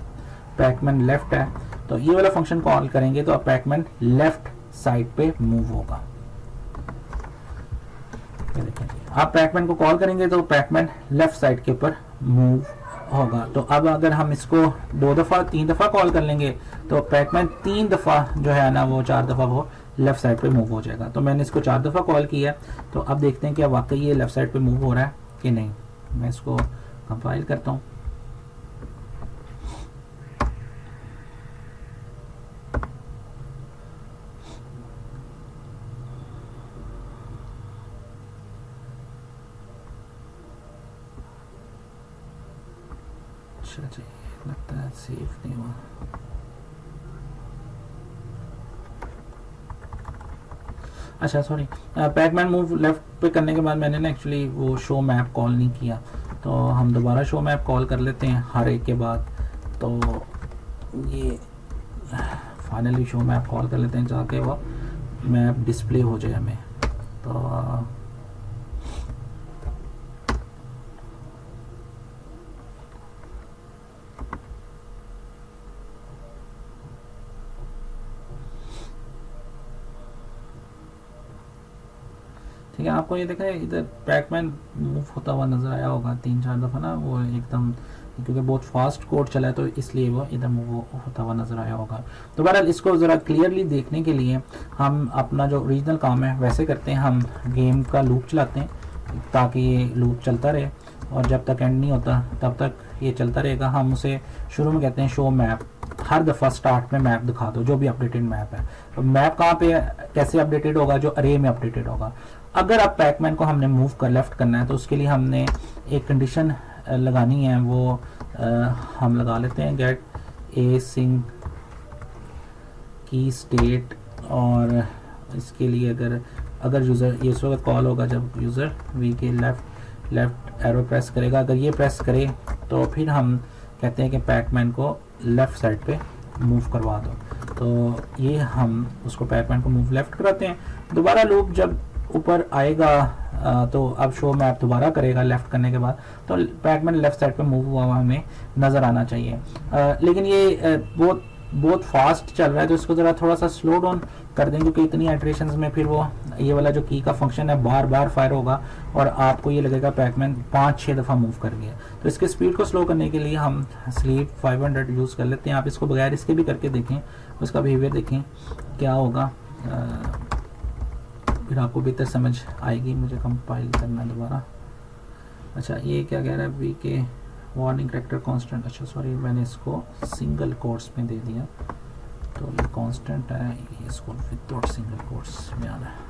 पैकमैन लेफ्ट है। तो ये वाला फंक्शन कॉल करेंगे तो अब पैकमैन लेफ्ट साइड पे मूव होगा। आप पैकमैन को कॉल करेंगे तो पैकमैन लेफ्ट साइड के ऊपर मूव होगा। तो अब अगर हम इसको 2 दफा 3 दफा कॉल कर लेंगे तो पैकमैन 3 दफा जो है ना वो 4 दफा वो लेफ्ट साइड पे मूव हो जाएगा। तो मैंने इसको 4 दफा कॉल किया तो अब देखते हैं कि वाकई ये लेफ्ट साइड पे मूव हो रहा है कि नहीं। मैं इसको कंपाइल करता हूँ। अच्छा लगता है सेव नहीं हुआ। अच्छा सॉरी, पैकमैन मूव लेफ्ट पे करने के बाद मैंने ना एक्चुअली वो शो मैप कॉल नहीं किया। तो हम दोबारा शो मैप कॉल कर लेते हैं हर एक के बाद। तो ये फाइनली शो मैप कॉल कर लेते हैं जाके वो मैप डिस्प्ले हो जाए हमें। तो ठीक है, आपको ये देखा है इधर पैकमैन मूव होता हुआ नजर आया होगा 3-4 दफा ना, वो एकदम क्योंकि बहुत फास्ट कोड चला है तो इसलिए वो इधर मूव होता हुआ नजर आया होगा। तो बहरहाल इसको ज़रा क्लियरली देखने के लिए हम अपना जो ओरिजिनल काम है वैसे करते हैं। हम गेम का लूप चलाते हैं ताकि ये लूप चलता रहे और जब तक एंड नहीं होता तब तक ये चलता रहेगा। हम उसे शुरू में कहते हैं शो मैप, हर दफ़ा स्टार्ट में मैप दिखा दो जो भी अपडेटेड मैप है। तो मैप कहाँ पे कैसे अपडेटेड होगा, जो अरे में अपडेटेड होगा। अगर आप पैकमैन को हमने मूव कर लेफ्ट करना है तो उसके लिए हमने एक कंडीशन लगानी है, वो हम लगा लेते हैं गेट ए सिंक की स्टेट। और इसके लिए अगर यूज़र ये उस वक्त कॉल होगा जब यूज़र वी के लेफ्ट एरो प्रेस करेगा। अगर ये प्रेस करे तो फिर हम कहते हैं कि पैकमैन को लेफ्ट साइड पे मूव करवा दो। तो ये हम उसको पैकमैन को मूव लेफ्ट कराते हैं। दोबारा लूप जब ऊपर आएगा तो अब शो मैप दोबारा करेगा लेफ्ट करने के बाद, तो पैकमैन लेफ्ट साइड पे मूव हुआ हमें नज़र आना चाहिए। लेकिन ये बहुत फास्ट चल रहा है तो इसको ज़रा थोड़ा सा स्लो डाउन कर दें क्योंकि इतनी आइटरेशंस में फिर वो ये वाला जो की का फंक्शन है बार बार फायर होगा और आपको ये लगेगा पैकमैन 5-6 दफ़ा मूव कर गया। तो इसके स्पीड को स्लो करने के लिए हम स्लीप 500 यूज़ कर लेते हैं। आप इसको बगैर इसके भी करके देखें, उसका बिहेवियर देखें क्या होगा, फिर आपको बेहतर समझ आएगी। मुझे कंपाइल करना है दोबारा। अच्छा ये क्या कह रहा है, वी के वार्निंग करेक्टर कांस्टेंट, अच्छा सॉरी मैंने इसको सिंगल कोट्स में दे दिया, तो ये कांस्टेंट है, इसको विदाउट सिंगल कोट्स में आना है।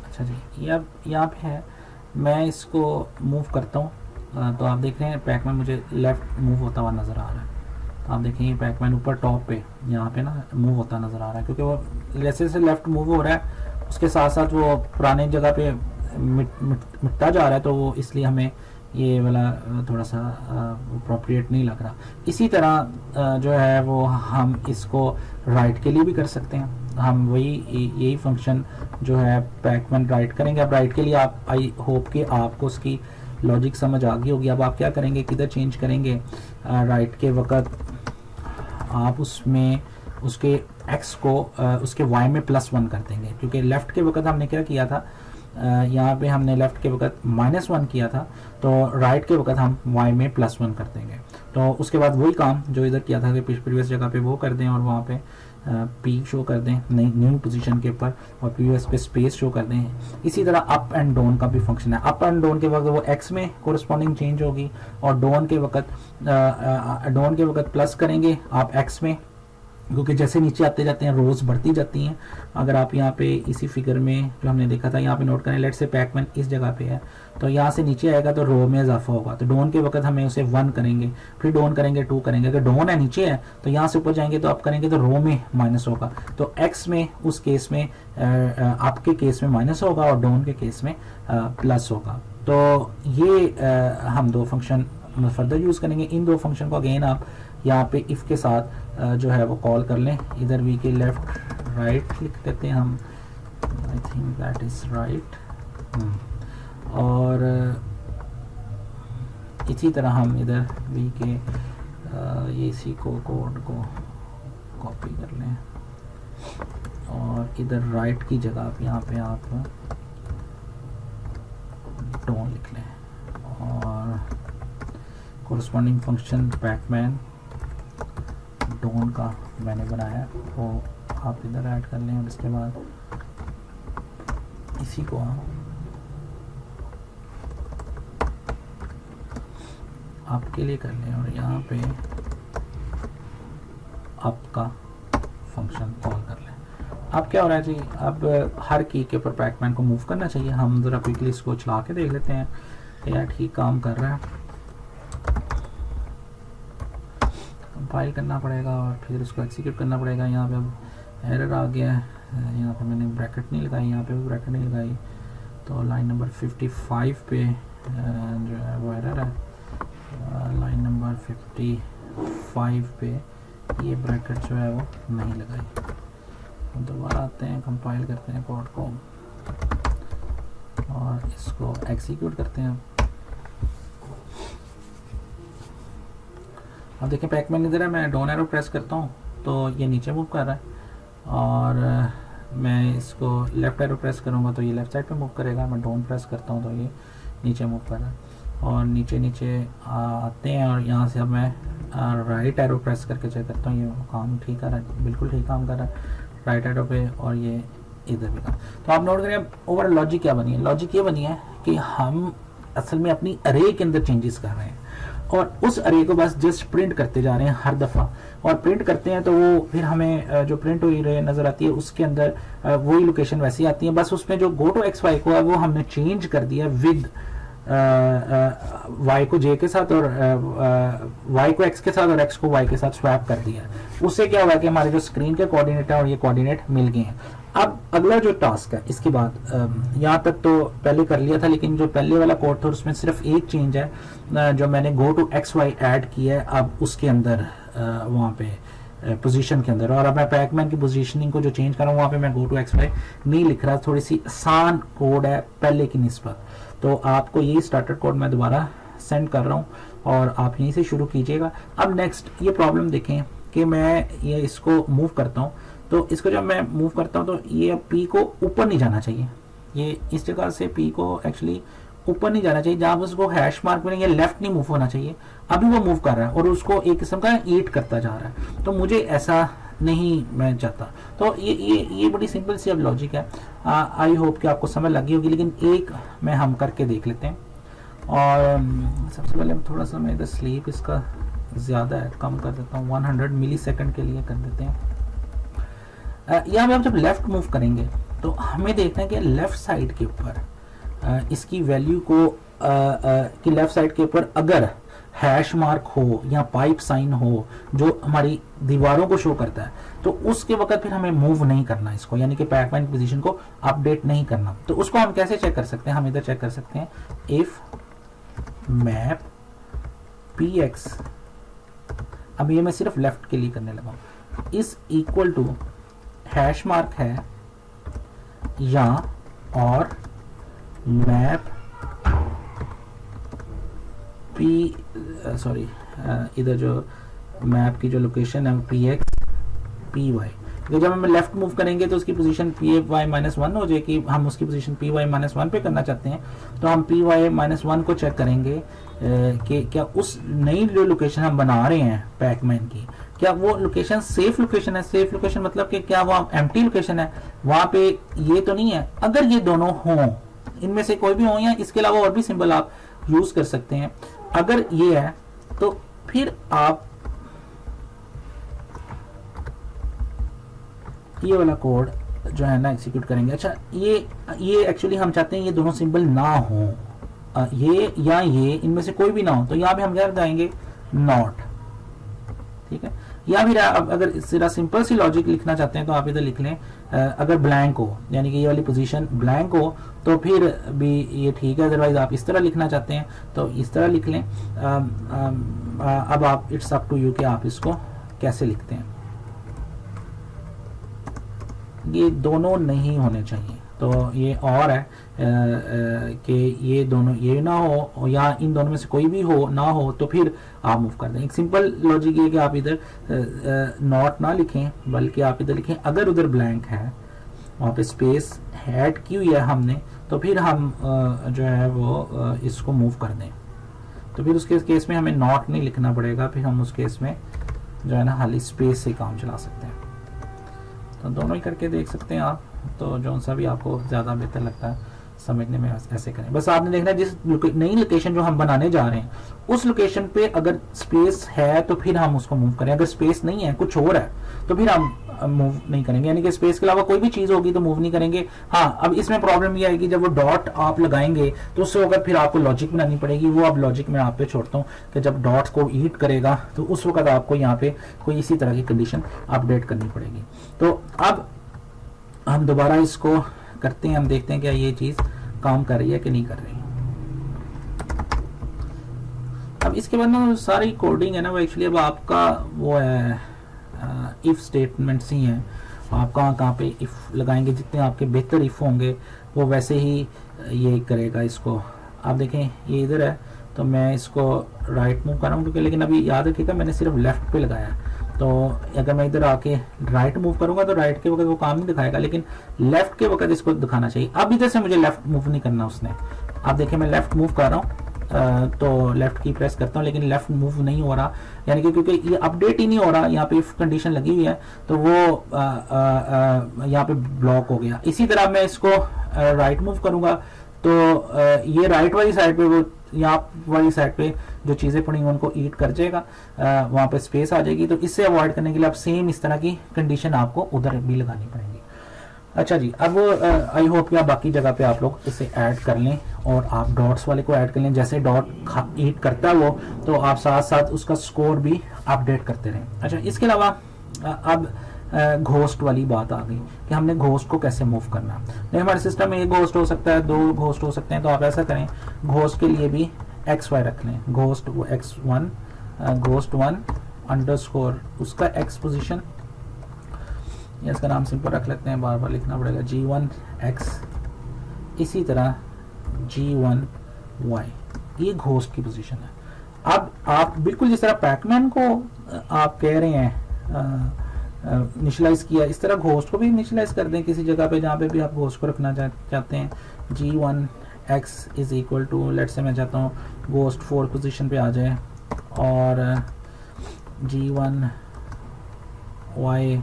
अच्छा जी, ये अब यहाँ पे है, मैं इसको मूव करता हूँ तो आप देख रहे हैं पैकमैन मुझे लेफ़्ट मूव होता हुआ नज़र आ रहा है। तो आप देखें पैकमैन ऊपर टॉप पे यहाँ पे ना मूव होता नज़र आ रहा है, क्योंकि वो जैसे जैसे लेफ़्ट मूव हो रहा है उसके साथ साथ वो पुराने जगह पे मिटता जा रहा है, तो वो इसलिए हमें ये वाला थोड़ा सा अप्रोप्रिएट नहीं लग रहा। इसी तरह जो है वो हम इसको राइट के लिए भी कर सकते हैं। हम वही यही फंक्शन जो है पैकमैन राइट करेंगे। अब राइट के लिए आप आई होप कि आपको उसकी लॉजिक समझ आ गई होगी। अब आप क्या करेंगे, किधर चेंज करेंगे, राइट के वक़्त आप उसमें उसके x को उसके y में +1 कर देंगे, क्योंकि लेफ़्ट के वक़्त हमने क्या किया था, यहाँ पे हमने लेफ़्ट के वक़्त -1 किया था, तो राइट के वक़्त हम y में +1 कर देंगे। तो उसके बाद वही काम जो इधर किया था कि प्रीवियस जगह पे वो कर दें और वहाँ पे P शो कर दें न्यू पोजीशन के ऊपर और प्रीवियस पे स्पेस शो कर दें। इसी तरह अप एंड डाउन का भी फंक्शन है। अप एंड डाउन के वक्त वो x में कोरस्पॉन्डिंग चेंज होगी और डाउन के वक्त प्लस करेंगे आप x में, क्योंकि जैसे नीचे आते जाते हैं रोज बढ़ती जाती हैं। अगर आप यहाँ पे इसी फिगर में जो हमने देखा था यहाँ पे नोट करें, लेट से पैकमैन इस जगह पे है, तो यहाँ से नीचे आएगा तो रो में इजाफा होगा। तो डाउन के वक्त हमें उसे 1 करेंगे, फिर डाउन करेंगे 2 करेंगे। अगर डाउन है नीचे है तो यहाँ से ऊपर जाएंगे तो आप करेंगे तो रो में माइनस होगा। तो एक्स में उस केस में आपके केस में माइनस होगा और डाउन के केस में प्लस होगा। तो ये हम 2 फंक्शन फर्दर यूज़ करेंगे। इन 2 फंक्शन को अगेन आप यहाँ पे इफ़ के साथ जो है वो कॉल कर लें। इधर वी के लेफ्ट राइट लिख देते हैं हम, I think that is right. और इसी तरह हम इधर वी के ये इसी को कोड को कॉपी कर लें और इधर राइट की जगह आप यहाँ पे आप डाउन लिख लें और कोरस्पॉन्डिंग फंक्शन पैकमैन डाउन का मैंने बनाया वो आप इधर ऐड कर लें और इसके बाद इसी को आपके लिए कर लें और यहाँ पे आपका फंक्शन कॉल कर लें। अब क्या हो रहा है जी, अब हर की के ऊपर पैकमैन को मूव करना चाहिए। हम ज़रा क्विकली इसको चला के देख लेते हैं कि यार ठीक काम कर रहा है। कंपाइल करना पड़ेगा और फिर उसको एक्सिक्यूट करना पड़ेगा। यहाँ पे अब एरर आ गया है, यहाँ पे मैंने ब्रैकेट नहीं लगाई, यहाँ पे भी ब्रैकेट नहीं लगाई, तो लाइन नंबर 55 पे जो है वो एरर है। लाइन नंबर 55 पे ये ब्रैकेट जो है वो नहीं लगाई। दोबारा आते हैं, कंपाइल करते हैं कोड को और इसको एक्सिक्यूट करते हैं। अब देखें पैकमैन इधर है, मैं डाउन एरो प्रेस करता हूँ तो ये नीचे मूव कर रहा है और मैं इसको लेफ़्ट एरो प्रेस करूँगा तो ये लेफ़्ट साइड पे मूव करेगा। मैं डाउन प्रेस करता हूँ तो ये नीचे मूव कर रहा है और नीचे नीचे आते हैं और यहाँ से अब मैं राइट एरो प्रेस करके चेक करता हूँ ये काम ठीक कर रहा है, बिल्कुल ठीक काम कर रहा है राइट एरो पे और ये इधर भी काम। तो आप नोट करें अब ओवरऑल लॉजिक क्या बनी है। लॉजिक ये बनी है कि हम असल में अपनी अरे के अंदर चेंजेस कर रहे हैं और उस अरे को बस जस्ट प्रिंट करते जा रहे हैं हर दफ़ा, और प्रिंट करते हैं तो वो फिर हमें जो प्रिंट हुई रे नज़र आती है उसके अंदर वही लोकेशन वैसी आती है। बस उसमें जो गो टू एक्स वाई को है वो हमने चेंज कर दिया विद वाई को जे के साथ और वाई को एक्स के साथ और एक्स को वाई के साथ स्वैप कर दिया। उससे क्या हुआ कि हमारे जो स्क्रीन के कोऑर्डिनेट है और ये कोऑर्डिनेट मिल गए हैं। अब अगला जो टास्क है इसके बाद यहाँ तक तो पहले कर लिया था, लेकिन जो पहले वाला कोड था उसमें सिर्फ एक चेंज है जो मैंने go to X Y add किया है। अब उसके अंदर वहाँ पे पोजीशन के अंदर, और अब मैं पैकमैन की पोजीशनिंग को जो चेंज कर रहा हूँ वहाँ पे मैं गो टू एक्सवाई नहीं लिख रहा, थोड़ी सी आसान कोड है पहले की निस्बत। तो आपको यही स्टार्टर कोड मैं दोबारा सेंड कर रहा हूँ और आप यहीं से शुरू कीजिएगा। अब नेक्स्ट ये प्रॉब्लम देखें कि मैं ये इसको मूव करता हूँ, तो इसको जब मैं मूव करता हूँ तो ये पी को ऊपर नहीं जाना चाहिए, ये इस जगह से पी को एक्चुअली ऊपर नहीं जाना चाहिए, जहां पर उसको हैश मार्क में ये लेफ्ट नहीं मूव होना चाहिए। अभी वो मूव कर रहा है और उसको एक किस्म का ईट करता जा रहा है, तो मुझे ऐसा नहीं मैं चाहता। तो ये बड़ी सिंपल सी अब लॉजिक है। आई होप कि आपको समझ लगी होगी, लेकिन एक में हम करके देख लेते हैं। और सबसे पहले हम थोड़ा सा मैं इधर स्लीप इसका ज़्यादा है, कम कर देता हूँ, 100 मिली सेकेंड के लिए कर देते हैं। यहाँ पे आप जब लेफ्ट मूव करेंगे तो हमें देखना है कि लेफ्ट साइड के ऊपर इसकी वैल्यू को कि लेफ्ट साइड के ऊपर अगर हैश मार्क हो या पाइप साइन हो जो हमारी दीवारों को शो करता है, तो उसके वक्त फिर हमें मूव नहीं करना इसको, यानी कि पैकमैन की पोजीशन को अपडेट नहीं करना। तो उसको हम कैसे चेक कर सकते हैं? हम इधर चेक कर सकते हैं, इफ मैप px, अब ये मैं सिर्फ लेफ्ट के लिए करने लगा, इस इक्वल टू हैश मार्क है या और मैप पी सॉरी इधर जो मैप की जो लोकेशन है px py, तो जब हम लेफ्ट मूव करेंगे तो उसकी पोजीशन py -1 हो जाएगी, हम उसकी पोजीशन py -1 पे करना चाहते हैं, तो हम py -1 को चेक करेंगे कि क्या उस नई जो लोकेशन हम बना रहे हैं पैकमैन की, क्या वो लोकेशन सेफ लोकेशन है। सेफ लोकेशन मतलब कि क्या वो एम्प्टी लोकेशन है, वहां पे ये तो नहीं है। अगर ये दोनों हों, इनमें से कोई भी हो, या इसके अलावा और भी सिंबल आप यूज कर सकते हैं, अगर ये है तो फिर आप ये वाला कोड जो है ना एग्जीक्यूट करेंगे। अच्छा, ये एक्चुअली हम चाहते हैं ये दोनों सिंबल ना हो, ये या ये इनमें से कोई भी ना हो, तो यहाँ पे हम क्या लगाएंगे, नॉट, ठीक है। या फिर आप अगर सिरा सिंपल सी लॉजिक लिखना चाहते हैं तो आप इधर लिख लें, अगर ब्लैंक हो, यानी कि ये वाली पोजीशन ब्लैंक हो, तो फिर भी ये ठीक है। अदरवाइज आप इस तरह लिखना चाहते हैं तो इस तरह लिख लें। अब आप इट्स अप टू यू कि आप इसको कैसे लिखते हैं। ये दोनों नहीं होने चाहिए, तो ये और है कि ये दोनों ये ना हो या इन दोनों में से कोई भी हो ना हो, तो फिर आप मूव कर दें। एक सिंपल लॉजिक ये कि आप इधर नॉट ना लिखें, बल्कि आप इधर लिखें अगर उधर ब्लैंक है, वहाँ पे स्पेस ऐड की हुई है हमने, तो फिर हम जो है वो इसको मूव कर दें। तो फिर उसके केस में हमें नॉट नहीं लिखना पड़ेगा, फिर हम उस केस में जो है ना खाली स्पेस से काम चला सकते हैं। तो दोनों ही करके देख सकते हैं आप, तो जो सा भी आपको ज़्यादा बेहतर लगता है समझने में ऐसे करें। बस आपने देखना है जिस नई लोकेशन जो हम बनाने जा रहे हैं उस लोकेशन पे अगर स्पेस है तो फिर हम उसको मूव करें, अगर स्पेस नहीं है कुछ और है तो फिर हम मूव नहीं करेंगे, यानी कि स्पेस के अलावा कोई भी चीज़ होगी तो मूव नहीं करेंगे। हाँ, अब इसमें प्रॉब्लम यह आएगी जब वो डॉट आप लगाएंगे तो उससे अगर फिर आपको लॉजिक बनानी पड़ेगी, वो अब लॉजिक मैं आप पे छोड़ता हूँ कि जब डॉट्स को ईट करेगा तो उस वक्त आपको यहाँ पे कोई इसी तरह की कंडीशन अपडेट करनी पड़ेगी। तो अब हम दोबारा इसको करते हैं, हम देखते हैं क्या ये चीज़ काम कर रही है कि नहीं कर रही। अब इसके बाद ना सारी कोडिंग है ना वो एक्चुअली अब आपका वो है इफ स्टेटमेंट्स ही हैं, आप कहाँ पे इफ लगाएंगे, जितने आपके बेहतर इफ होंगे वो वैसे ही ये करेगा इसको। आप देखें ये इधर है तो मैं इसको राइट मूव कर रहा हूँ क्योंकि, लेकिन अभी याद रखिएगा मैंने सिर्फ लेफ्ट पे लगाया, तो अगर मैं इधर आके राइट मूव करूंगा तो राइट के वक्त वो काम नहीं दिखाएगा, लेकिन लेफ्ट के वक्त इसको दिखाना चाहिए। अब इधर से मुझे लेफ्ट मूव नहीं करना उसने, आप देखें मैं लेफ्ट मूव कर रहा हूँ तो लेफ्ट की प्रेस करता हूँ लेकिन लेफ्ट मूव नहीं हो रहा, यानी कि क्योंकि ये अपडेट ही नहीं हो रहा, यहाँ पे इफ कंडीशन लगी हुई है तो वो यहाँ पे ब्लॉक हो गया। इसी तरह मैं इसको राइट मूव करूंगा तो ये राइट वाली साइड पे वो यहाँ वाली साइड पे जो चीज़ें पड़ी हैं उनको ईट कर जाएगा, वहाँ पे स्पेस आ जाएगी। तो इससे अवॉइड करने के लिए आप सेम इस तरह की कंडीशन आपको उधर भी लगानी पड़ेगी। अच्छा जी, अब आई होप कि आप बाकी जगह पे आप लोग इसे ऐड कर लें और आप डॉट्स वाले को ऐड कर लें। जैसे डॉट ईट करता है वो, तो आप साथ साथ उसका स्कोर भी अपडेट करते रहें। अच्छा, इसके अलावा अब घोस्ट वाली बात आ गई कि हमने घोस्ट को कैसे मूव करना। नहीं, हमारे सिस्टम में एक घोस्ट हो सकता है, दो घोस्ट हो सकते हैं, तो आप ऐसा करें घोस्ट के लिए भी XY रख लें, घोस्ट X1 घोस्ट 1 अंडरस्कोर उसका एक्स पोजीशन, या इसका नाम सिंपल रख लेते हैं, बार बार लिखना पड़ेगा, G1X, इसी तरह G1Y, ये घोस्ट की पोजीशन है। अब आप बिल्कुल जिस तरह पैकमैन को आप कह रहे हैं इनिशियलाइज किया, इस तरह घोस्ट को भी इनिशियलाइज कर दें किसी जगह पे जहाँ पे भी आप घोस्ट को रखना चाहते हैं। G1X is equal to, let's say मैं चाहता हूँ घोस्ट 4 पोजीशन पे आ जाए, और G1Y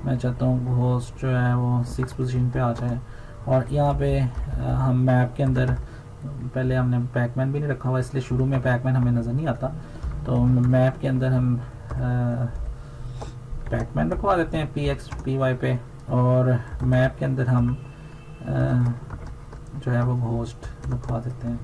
मैं चाहता हूँ घोस्ट जो है वो 6 पोजीशन पे आ जाए। और यहाँ पे हम मैप के अंदर, पहले हमने पैकमैन भी नहीं रखा हुआ इसलिए शुरू में पैकमैन हमें नज़र नहीं आता, तो मैप के अंदर हम पैकमैन रखवा देते हैं PX PY पे, और मैप के अंदर हम जो है वो घोस्ट रखवा देते हैं।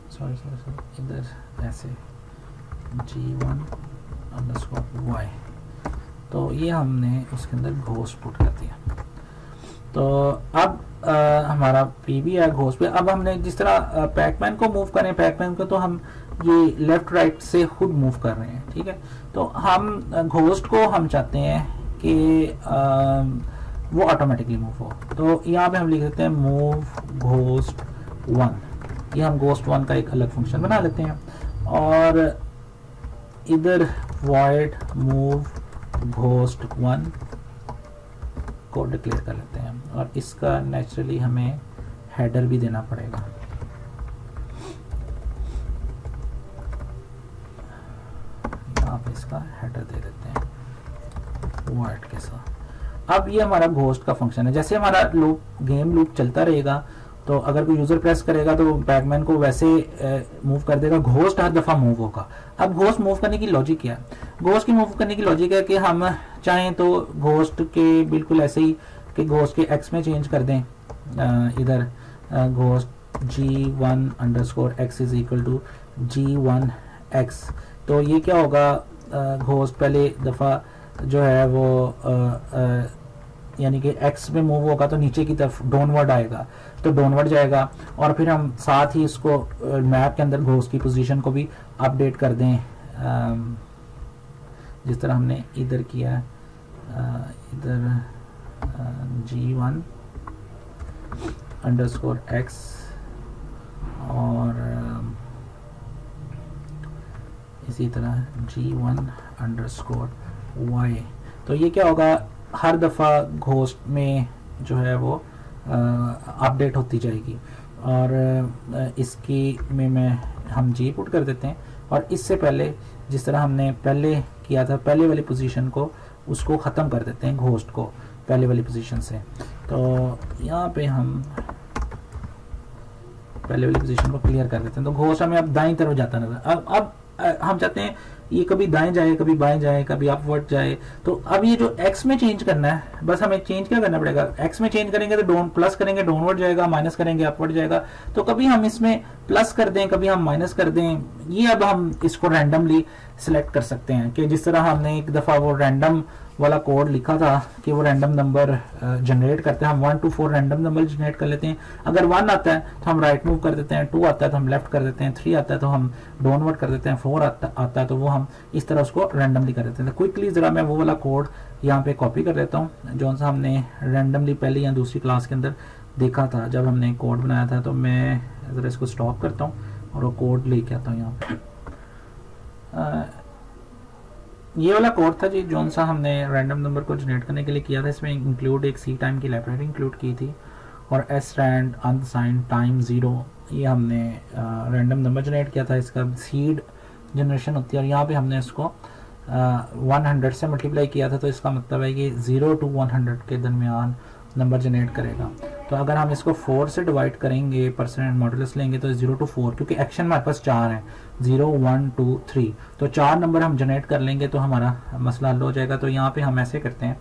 सॉरी इधर ऐसे G1_Y, तो ये हमने उसके अंदर घोस्ट पुट कर दिया। तो अब हमारा पी भी है घोस्ट पे। अब हमने जिस तरह पैकमैन को मूव करें, पैकमैन को तो हम ये लेफ्ट राइट से खुद मूव कर रहे हैं, ठीक है। तो हम घोस्ट को हम चाहते हैं कि वो ऑटोमेटिकली मूव हो, तो यहाँ पे हम लिख देते हैं मूव घोस्ट 1, ये हम घोस्ट 1 का एक अलग फंक्शन बना लेते हैं। और इधर void मूव घोस्ट 1 को डिक्लेयर कर लेते हैं, और इसका नेचुरली हमें हेडर भी देना पड़ेगा। यहाँ पे इसका हेडर दे देते हैं void के साथ। अब ये हमारा घोस्ट का फंक्शन है, जैसे हमारा गेम लूप चलता रहेगा, तो अगर कोई यूजर प्रेस करेगा तो पैकमैन को वैसे मूव कर देगा, घोस्ट हर दफा मूव होगा। अब घोस्ट मूव करने की लॉजिक क्या है? घोस्ट की मूव करने की लॉजिक है कि हम चाहें तो घोस्ट के बिल्कुल ऐसे ही कि घोस्ट के एक्स में चेंज कर दें, इधर ghost G1_X is equal to G1X। तो ये क्या होगा, घोस्ट पहले दफा जो है वो यानी कि एक्स में मूव होगा तो नीचे की तरफ डाउनवर्ड आएगा, तो डाउनवर्ड जाएगा, और फिर हम साथ ही इसको मैप के अंदर घोस्ट की पोजीशन को भी अपडेट कर दें, जिस तरह हमने इधर किया है, इधर G1_X और इसी तरह G1_Y। तो ये क्या होगा, हर दफ़ा घोस्ट में जो है वो अपडेट होती जाएगी, और इसकी में हम G पुट कर देते हैं, और इससे पहले जिस तरह हमने पहले किया था पहले वाली पोजीशन को, उसको ख़त्म कर देते हैं घोस्ट को पहले वाली पोजीशन से। तो यहाँ पे हम पहले वाली पोजीशन को क्लियर कर देते हैं, तो घोस्ट हमें अब दाईं तरफ जाता नजर। अब हम चाहते हैं ये कभी दाएं जाए, कभी बाएं जाए, कभी अपवर्ड जाए। तो अब ये जो x में चेंज करना है, बस हमें चेंज क्या करना पड़ेगा, x में चेंज करेंगे तो डाउन प्लस करेंगे डाउनवर्ड जाएगा, माइनस करेंगे अपवर्ड जाएगा। तो कभी हम इसमें प्लस कर दें, कभी हम माइनस कर दें, ये अब हम इसको रैंडमली सिलेक्ट कर सकते हैं। कि जिस तरह हमने एक दफ़ा वो रैंडम वाला कोड लिखा था कि वो रैंडम नंबर जनरेट करते हैं, हम 1 to 4 रैंडम नंबर जनरेट कर लेते हैं। अगर 1 आता है तो हम राइट मूव कर देते हैं, 2 आता है तो हम लेफ्ट कर देते हैं, 3 आता है तो हम डाउनवर्ड कर देते हैं, 4 आता है तो वो हम इस तरह उसको रैंडमली कर देते हैं। तो क्विकली ज़रा मैं वो वाला कोड यहाँ पे कॉपी कर लेता हूँ जो सा हमने रैंडमली पहली या दूसरी क्लास के अंदर देखा था जब हमने कोड बनाया था। तो मैं ज़रा इसको स्टॉप करता हूँ और वो कोड लेके आता हूँ यहाँ पे। ये वाला कोड था जी जो सा हमने रैंडम नंबर को जनरेट करने के लिए किया था। इसमें इंक्लूड एक सी टाइम की लाइब्रेरी इंक्लूड की थी, और srand unsigned time 0 ये हमने रैंडम नंबर जनरेट किया था। इसका सीड जनरेशन होती है, और यहाँ पे हमने इसको 100 से मल्टीप्लाई किया था। तो इसका मतलब है कि 0 to 100 के दरमियान नंबर जनरेट करेगा। तो अगर हम इसको 4 से डिवाइड करेंगे, परसेंट मॉडुलस लेंगे, तो 0 to 4, क्योंकि एक्शन हमारे पास 4 हैं, 0 1 2 3, तो 4 नंबर हम जनरेट कर लेंगे तो हमारा मसला हल हो जाएगा। तो यहाँ पे हम ऐसे करते हैं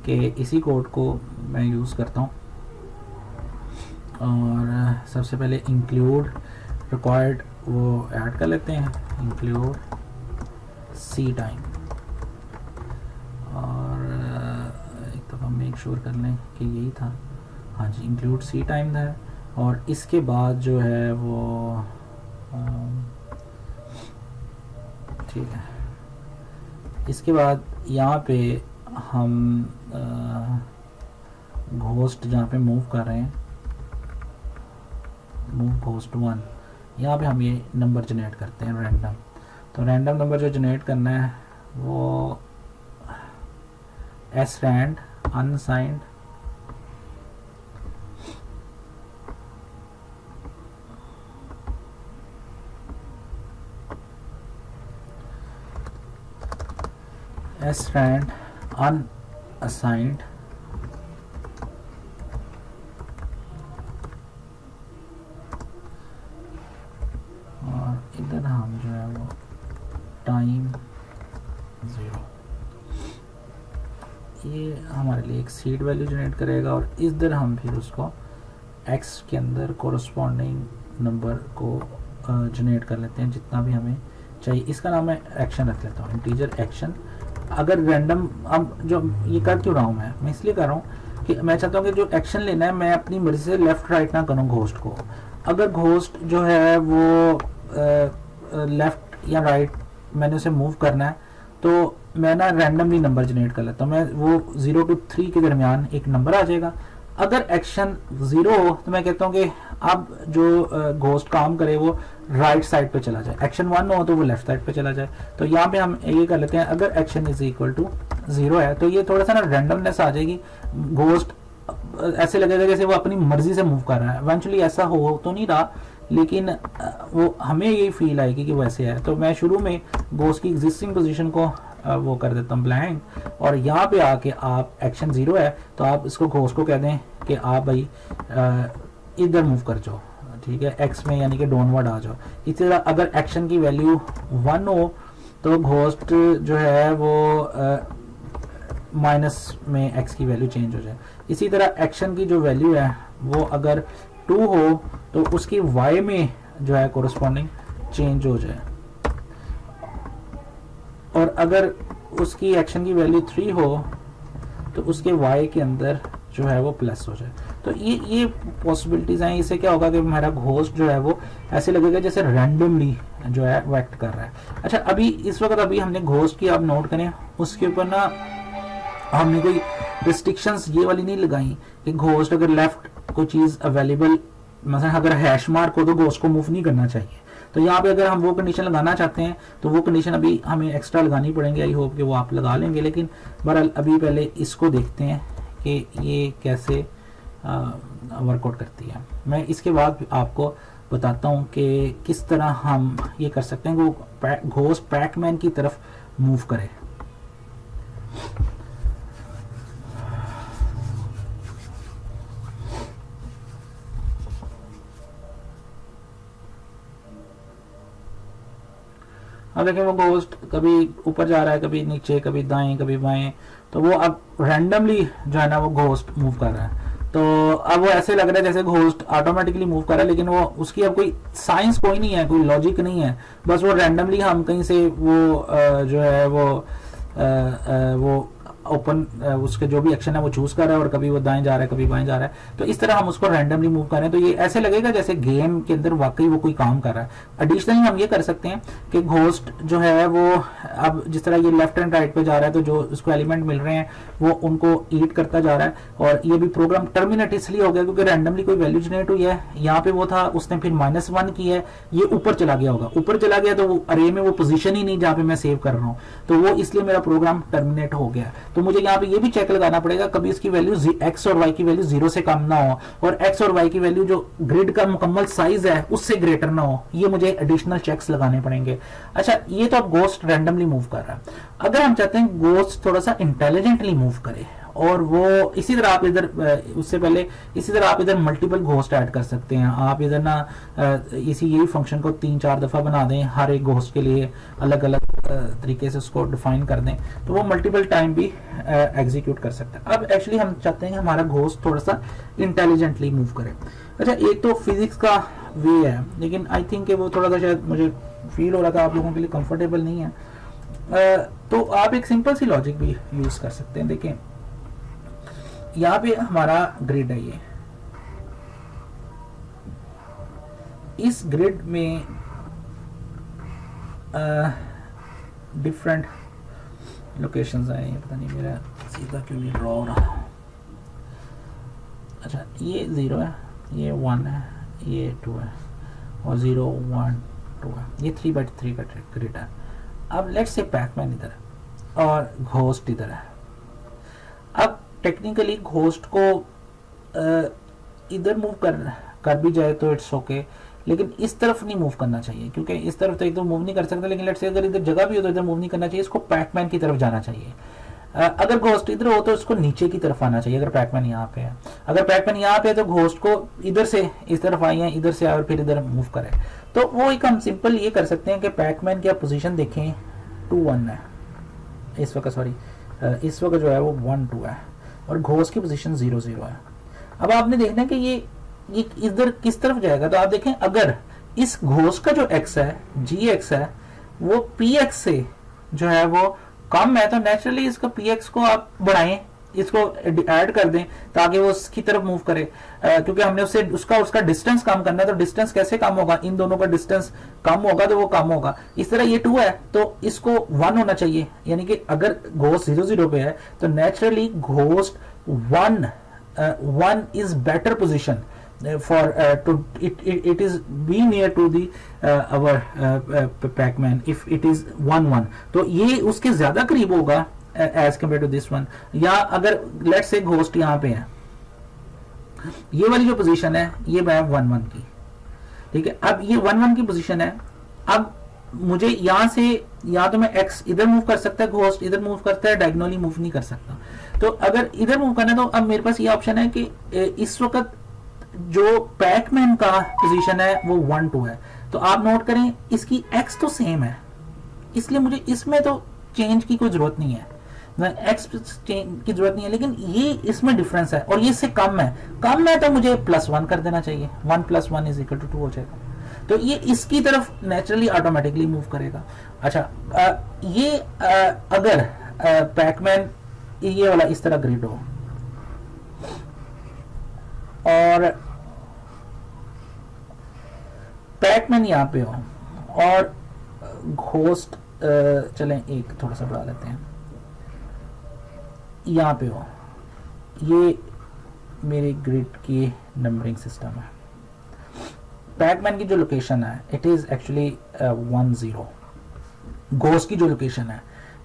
कि इसी कोड को मैं यूज़ करता हूँ, और सबसे पहले इंक्लूड रिक्वायर्ड वो ऐड कर लेते हैं, इंक्लूड सी टाइम, और एक मेक श्योर कर लें कि यही था, हाँ जी, इंक्लूड सी टाइम है। और इसके बाद जो है वो ठीक है, इसके बाद यहाँ पे हम घोस्ट जहाँ पे मूव कर रहे हैं, मूव घोस्ट 1, यहाँ पे हम ये नंबर जनरेट करते हैं रैंडम। तो रैंडम नंबर जो जनरेट करना है वो S rand unsigned srand unassigned और इधर हम जो है वो टाइम 0, ये हमारे लिए एक सीड वैल्यू जनरेट करेगा और इधर हम फिर उसको x के अंदर कोरस्पॉन्डिंग नंबर को जनरेट कर लेते हैं जितना भी हमें चाहिए। इसका नाम मैं एक्शन रख लेता हूँ, इंटीजर एक्शन। अगर रैंडम, अब जो ये कर क्यों रहा हूँ मैं इसलिए कर रहा हूँ कि मैं चाहता हूँ कि जो एक्शन लेना है मैं अपनी मर्जी से लेफ्ट राइट ना करूँ घोस्ट को। अगर घोस्ट जो है वो लेफ्ट या राइट मैंने उसे मूव करना है तो मैं ना रैंडमली नंबर जनरेट कर लेता हूँ, मैं वो 0 to 3 के दरमियान एक नंबर आ जाएगा। अगर एक्शन 0 हो तो मैं कहता हूँ कि अब जो घोस्ट काम करे वो राइट साइड पे चला जाए, एक्शन 1 हो तो वो लेफ्ट साइड पे चला जाए। तो यहाँ पे हम ये कर लेते हैं, अगर एक्शन इज इक्वल टू 0 है तो ये थोड़ा सा ना रैंडमनेस आ जाएगी, घोस्ट ऐसे लगेगा जैसे वो अपनी मर्जी से मूव कर रहा है। इवेंचुअली ऐसा हो तो नहीं रहा, लेकिन वो हमें यही फील आएगी कि वैसे है। तो मैं शुरू में घोस्ट की एग्जिस्टिंग पोजीशन को वो कर देता हूँ ब्लैंक, और यहाँ पे आके आप एक्शन 0 है तो आप इसको घोस्ट को कह दें कि आप भाई इधर मूव कर जाओ, ठीक है, एक्स में यानी कि डाउनवर्ड आ जाओ। इसी तरह अगर एक्शन की वैल्यू 1 हो तो घोस्ट जो है वो माइनस में एक्स की वैल्यू चेंज हो जाए। इसी तरह एक्शन की जो वैल्यू है वो अगर 2 हो तो उसकी वाई में जो है कोरस्पॉन्डिंग चेंज हो जाए, और अगर उसकी एक्शन की वैल्यू 3 हो तो उसके वाई के अंदर जो है वो प्लस हो जाए। तो ये पॉसिबिलिटीज हैं। इससे क्या होगा कि हमारा घोस्ट जो है वो ऐसे लगेगा जैसे रैंडमली जो है वो एक्ट कर रहा है। अच्छा, अभी इस वक्त अभी हमने घोस्ट की, आप नोट करें, उसके ऊपर ना हमने कोई रिस्ट्रिक्शंस ये वाली नहीं लगाई कि घोस्ट अगर लेफ्ट कोई चीज अवेलेबल, मतलब अगर हैश मार्क हो तो घोस्ट को मूव नहीं करना चाहिए। तो यहाँ पे अगर हम वो कंडीशन लगाना चाहते हैं तो वो कंडीशन अभी हमें एक्स्ट्रा लगानी पड़ेंगे। आई होप कि वो आप लगा लेंगे, लेकिन बहरहाल अभी पहले इसको देखते हैं कि ये कैसे वर्कआउट करती है। मैं इसके बाद आपको बताता हूँ कि किस तरह हम ये कर सकते हैं कि वो घोस्ट पैकमैन की तरफ मूव करे। अब देखिए वो घोस्ट कभी ऊपर जा रहा है, कभी नीचे, कभी दाएं, कभी बाएं, तो वो अब रैंडमली जो है ना वो घोस्ट मूव कर रहा है। तो अब वो ऐसे लग रहा है जैसे घोस्ट ऑटोमेटिकली मूव कर रहा है, लेकिन वो उसकी अब कोई साइंस कोई नहीं है, कोई लॉजिक नहीं है, बस वो रैंडमली हम कहीं से वो जो है वो ओपन उसके जो भी एक्शन है वो चूज कर रहा है, और कभी वो दाएं जा रहा है, कभी बाएं जा रहा है। तो इस तरह हम उसको रैंडमली मूव कर रहे हैं, तो ये ऐसे लगेगा जैसे गेम के अंदर वाकई वो कोई काम कर रहा है। एडिशनली हम ये कर सकते हैं कि घोस्ट जो है वो अब जिस तरह ये लेफ्ट एंड राइट पे जा रहा है तो जो उसको एलिमेंट मिल रहे हैं वो उनको ईट करता जा रहा है, और ये भी प्रोग्राम टर्मिनेट इसलिए हो गया क्योंकि रैंडमली कोई वैल्यू जनरेट हुई है। यहाँ पे वो था, उसने फिर -1 की है, ये ऊपर चला गया होगा, ऊपर चला गया तो वो अरे में वो पोजीशन ही नहीं जहाँ पे मैं सेव कर रहा हूँ, तो वो इसलिए मेरा प्रोग्राम टर्मिनेट हो गया। तो मुझे यहाँ पे ये भी चेक लगाना पड़ेगा कभी इसकी वैल्यू x और y की वैल्यू 0 से कम ना हो, और x और y की वैल्यू जो ग्रिड का मुकम्मल साइज है उससे ग्रेटर ना हो। ये मुझे एडिशनल चेक्स लगाने पड़ेंगे। अच्छा, ये तो अब घोस्ट रैंडमली मूव कर रहा है। अगर हम चाहते हैं घोस्ट थोड़ा सा इंटेलिजेंटली मूव करे, और वो इसी तरह आप इधर उससे पहले इसी तरह आप इधर मल्टीपल घोस्ट ऐड कर सकते हैं। आप इधर ना इसी यही फंक्शन को 3-4 दफा बना दें, हर एक घोस्ट के लिए अलग अलग तरीके से उसको डिफाइन कर दें, तो वो मल्टीपल टाइम भी एग्जीक्यूट कर सकते हैं। अब एक्चुअली हम चाहते हैं हमारा घोस्ट थोड़ा सा इंटेलिजेंटली मूव करे। अच्छा, एक तो फिजिक्स का वे है, लेकिन आई थिंक वो थोड़ा सा शायद मुझे फील हो रहा था आप लोगों के लिए कंफर्टेबल नहीं है। तो आप एक सिंपल सी लॉजिक भी यूज कर सकते हैं। देखें, यहाँ पे हमारा ग्रिड है, ये इस ग्रिड में डिफरेंट लोकेशंस आए हैं, पता नहीं मेरा सीधा क्यों नहीं ड्रॉ हो रहा। अच्छा ये 0 है, ये 1 है, ये 2 है और 0 1 2 है, ये 3x3 का ग्रिड है। अब लेट्स से पैकमैन इधर है और घोस्ट इधर है। अब टेक्निकली घोस्ट को इधर मूव कर भी जाए तो इट्स ओके, लेकिन इस तरफ नहीं मूव करना चाहिए, क्योंकि इस तरफ तो एकदम मूव नहीं कर सकते, लेकिन लेट्स से अगर इधर जगह भी हो तो इधर मूव नहीं करना चाहिए, इसको पैकमैन की तरफ जाना चाहिए। अगर घोस्ट इधर हो तो इसको नीचे की तरफ आना चाहिए, अगर पैकमैन यहाँ पे है। अगर पैकमैन यहाँ पे है तो घोस्ट को इधर से इस तरफ आई है, इधर से और फिर इधर मूव करे। तो वो एक हम सिंपल ये कर सकते हैं कि पैकमैन की आप पोजीशन देखें 2 1 है इस वक्त, सॉरी इस वक्त जो है वो 1 2 है और घोस्ट की पोजीशन 0 0 है। अब आपने देखना है कि ये इधर किस तरफ जाएगा। तो आप देखें अगर इस घोस्ट का जो x है gx है वो px से जो है वो कम है, तो नेचुरली इसको px को आप बढ़ाएं, इसको ऐड कर दें ताकि वो उसकी तरफ मूव करे, क्योंकि हमने उससे उसका डिस्टेंस कम करना है। तो डिस्टेंस कैसे कम होगा, इन दोनों का डिस्टेंस कम होगा तो वो कम होगा। इस तरह ये 2 है तो इसको 1 होना चाहिए, यानी कि अगर घोस्ट 0 0 पे है तो naturally ghost 1 is better position for to it is be near to the our Pac-Man if it is 1 1, तो ये उसके ज्यादा करीब होगा as compared to this one। या अगर let's say घोस्ट यहाँ पे है, ये वाली जो पोजीशन है ये है 1 1 की, ठीक है। अब ये 1 1 की पोजीशन है। अब मुझे यहाँ से या तो मैं x इधर मूव कर सकता है, घोस्ट इधर मूव करता है, डायगोनली मूव नहीं कर सकता। तो अगर इधर मूव करना है तो अब मेरे पास ये ऑप्शन है कि इस वक्त जो पैकमैन का पोजीशन है वो 1 2 है। तो आप नोट करें इसकी x तो सेम है, इसलिए मुझे इसमें तो चेंज की कोई जरूरत नहीं है, x चेंज की जरूरत नहीं है, लेकिन ये इसमें डिफरेंस है और ये इससे कम है तो मुझे +1 कर देना चाहिए, 1 + 1 = 2 हो जाएगा। तो ये इसकी तरफ नेचुरली ऑटोमेटिकली मूव करेगा। अच्छा ये अगर पैकमैन ये वाला इस तरह ग्रिड हो और पैकमैन यहाँ पे हो और घोस्ट चलें एक थोड़ा सा बढ़ा लेते हैं, यहाँ पे हो, ये मेरे ग्रिड की नंबरिंग सिस्टम है। पैकमैन की जो लोकेशन है इट इज एक्चुअली 1 0, घोस्ट की जो लोकेशन है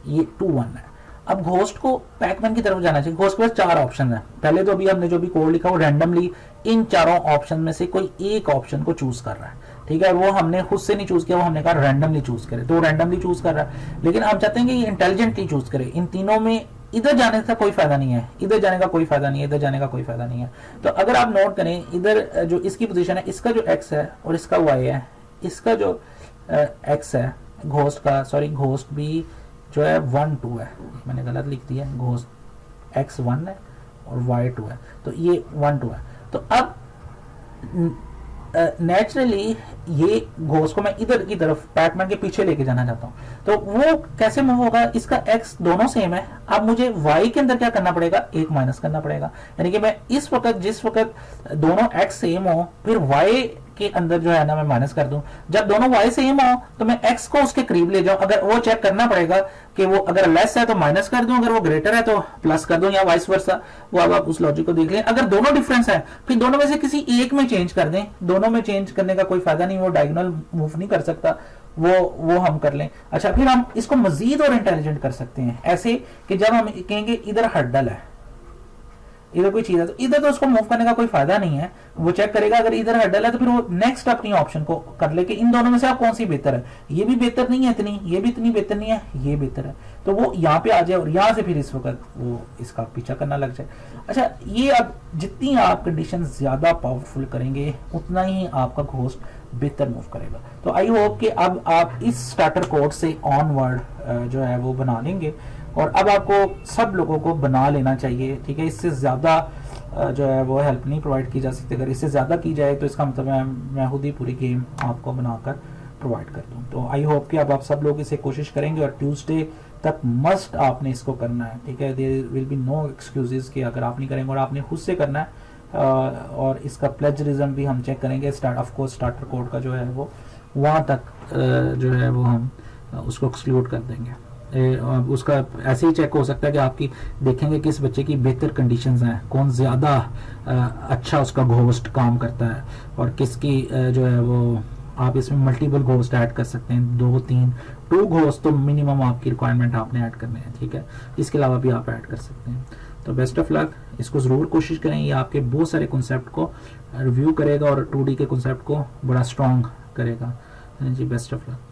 ये 2 1 है। अब घोस्ट को पैकमैन की तरफ जाना चाहिए। घोस्ट के पास 4 ऑप्शन है। पहले तो अभी हमने जो भी कोड लिखा वो रैंडमली इन चारों ऑप्शन में से कोई एक ऑप्शन को चूज कर रहा है, ठीक है। वो हमने खुद से नहीं चूज किया, वो हमने कहा रैंडमली चूज करे, तो रैंडमली चूज कर रहा है। लेकिन हम चाहते हैं कि ये इंटेलिजेंटली चूज करे। इन तीनों में इधर जाने का कोई फायदा नहीं है, इधर जाने का कोई फायदा नहीं है, इधर जाने का कोई फायदा नहीं है। तो अगर आप नोट करें इधर जो इसकी पोजीशन है, इसका जो x है और इसका y है, इसका जो x है घोस्ट का, सॉरी घोस्ट भी जो है 1 2 है, मैंने गलत लिख दिया, घोस्ट x 1 है और y 2 है, तो ये 1 2 है। तो अब नेचुरली ये घोस्ट को मैं इधर की तरफ पैकमैन के पीछे लेके जाना चाहता हूँ, तो वो कैसे मूव होगा, इसका x दोनों सेम है। अब मुझे y के अंदर क्या करना पड़ेगा, 1 माइनस करना पड़ेगा, यानी कि मैं इस वक्त जिस वक्त दोनों x सेम हो फिर y के अंदर जो है ना मैं माइनस कर दूं। जब दोनों y सेम हो तो मैं x को उसके करीब ले जाऊं, अगर वो चेक करना पड़ेगा कि वो अगर लेस है तो माइनस कर दूं, अगर वो ग्रेटर है तो प्लस कर दूं, या वाइस वर्सा। वो अब आप उस लॉजिक को देख लें। अगर दोनों डिफरेंस है फिर दोनों में से किसी एक में चेंज कर दें, दोनों में चेंज करने का कोई फायदा नहीं, वो डायगोनल मूव नहीं कर सकता, वो हम कर लें। अच्छा फिर हम इसको मजीद और इंटेलिजेंट कर सकते हैं ऐसे कि जब हम कहेंगे इधर हर्डल है, इधर कोई चीज है, तो इधर तो उसको मूव करने का कोई फायदा नहीं है, वो चेक करेगा अगर इधर हर्डल है तो फिर वो नेक्स्ट अपनी ऑप्शन को कर ले कि इन दोनों में से आप कौन सी बेहतर है, ये भी बेहतर नहीं है इतनी, ये भी इतनी बेहतर नहीं है, ये बेहतर है, तो वो यहाँ पे आ जाए और यहाँ से फिर इस वक्त वो इसका पीछा करना लग जाए। अच्छा ये अब जितनी आप कंडीशन ज्यादा पावरफुल करेंगे उतना ही आपका घोस्ट बेहतर मूव करेगा। तो आई होप कि अब आप इस स्टार्टर कोड से ऑनवर्ड जो है वो बना लेंगे, और अब आपको सब लोगों को बना लेना चाहिए, ठीक है। इससे ज़्यादा जो है वो हेल्प नहीं प्रोवाइड की जा सकती। अगर इससे ज़्यादा की जाए तो इसका मतलब मैं खुद ही पूरी गेम आपको बनाकर प्रोवाइड कर दूँ। तो आई होप कि अब आप सब लोग इसे कोशिश करेंगे और ट्यूसडे तक मस्ट आपने इसको करना है, ठीक है। There will be no excuses कि अगर आप नहीं करेंगे, और आपने खुद से करना है। और इसका प्लेजरिज्म भी हम चेक करेंगे, ऑफ कोर्स स्टार्टर कोड का जो है वो वहाँ तक जो है वो हम उसको एक्सक्लूड कर देंगे। उसका ऐसे ही चेक हो सकता है कि आपकी देखेंगे किस बच्चे की बेहतर कंडीशंस हैं, कौन ज़्यादा अच्छा उसका घोस्ट काम करता है, और किसकी जो है वो आप इसमें मल्टीपल घोस्ट ऐड कर सकते हैं, 2-3 2 घोस्ट तो मिनिमम आपकी रिक्वायरमेंट आपने ऐड करने हैं, ठीक है। इसके अलावा भी आप ऐड कर सकते हैं। तो बेस्ट ऑफ लक, इसको ज़रूर कोशिश करें, ये आपके बहुत सारे कॉन्सेप्ट को रिव्यू करेगा और 2D के कॉन्सेप्ट को बड़ा स्ट्रॉन्ग करेगा जी। Best of luck.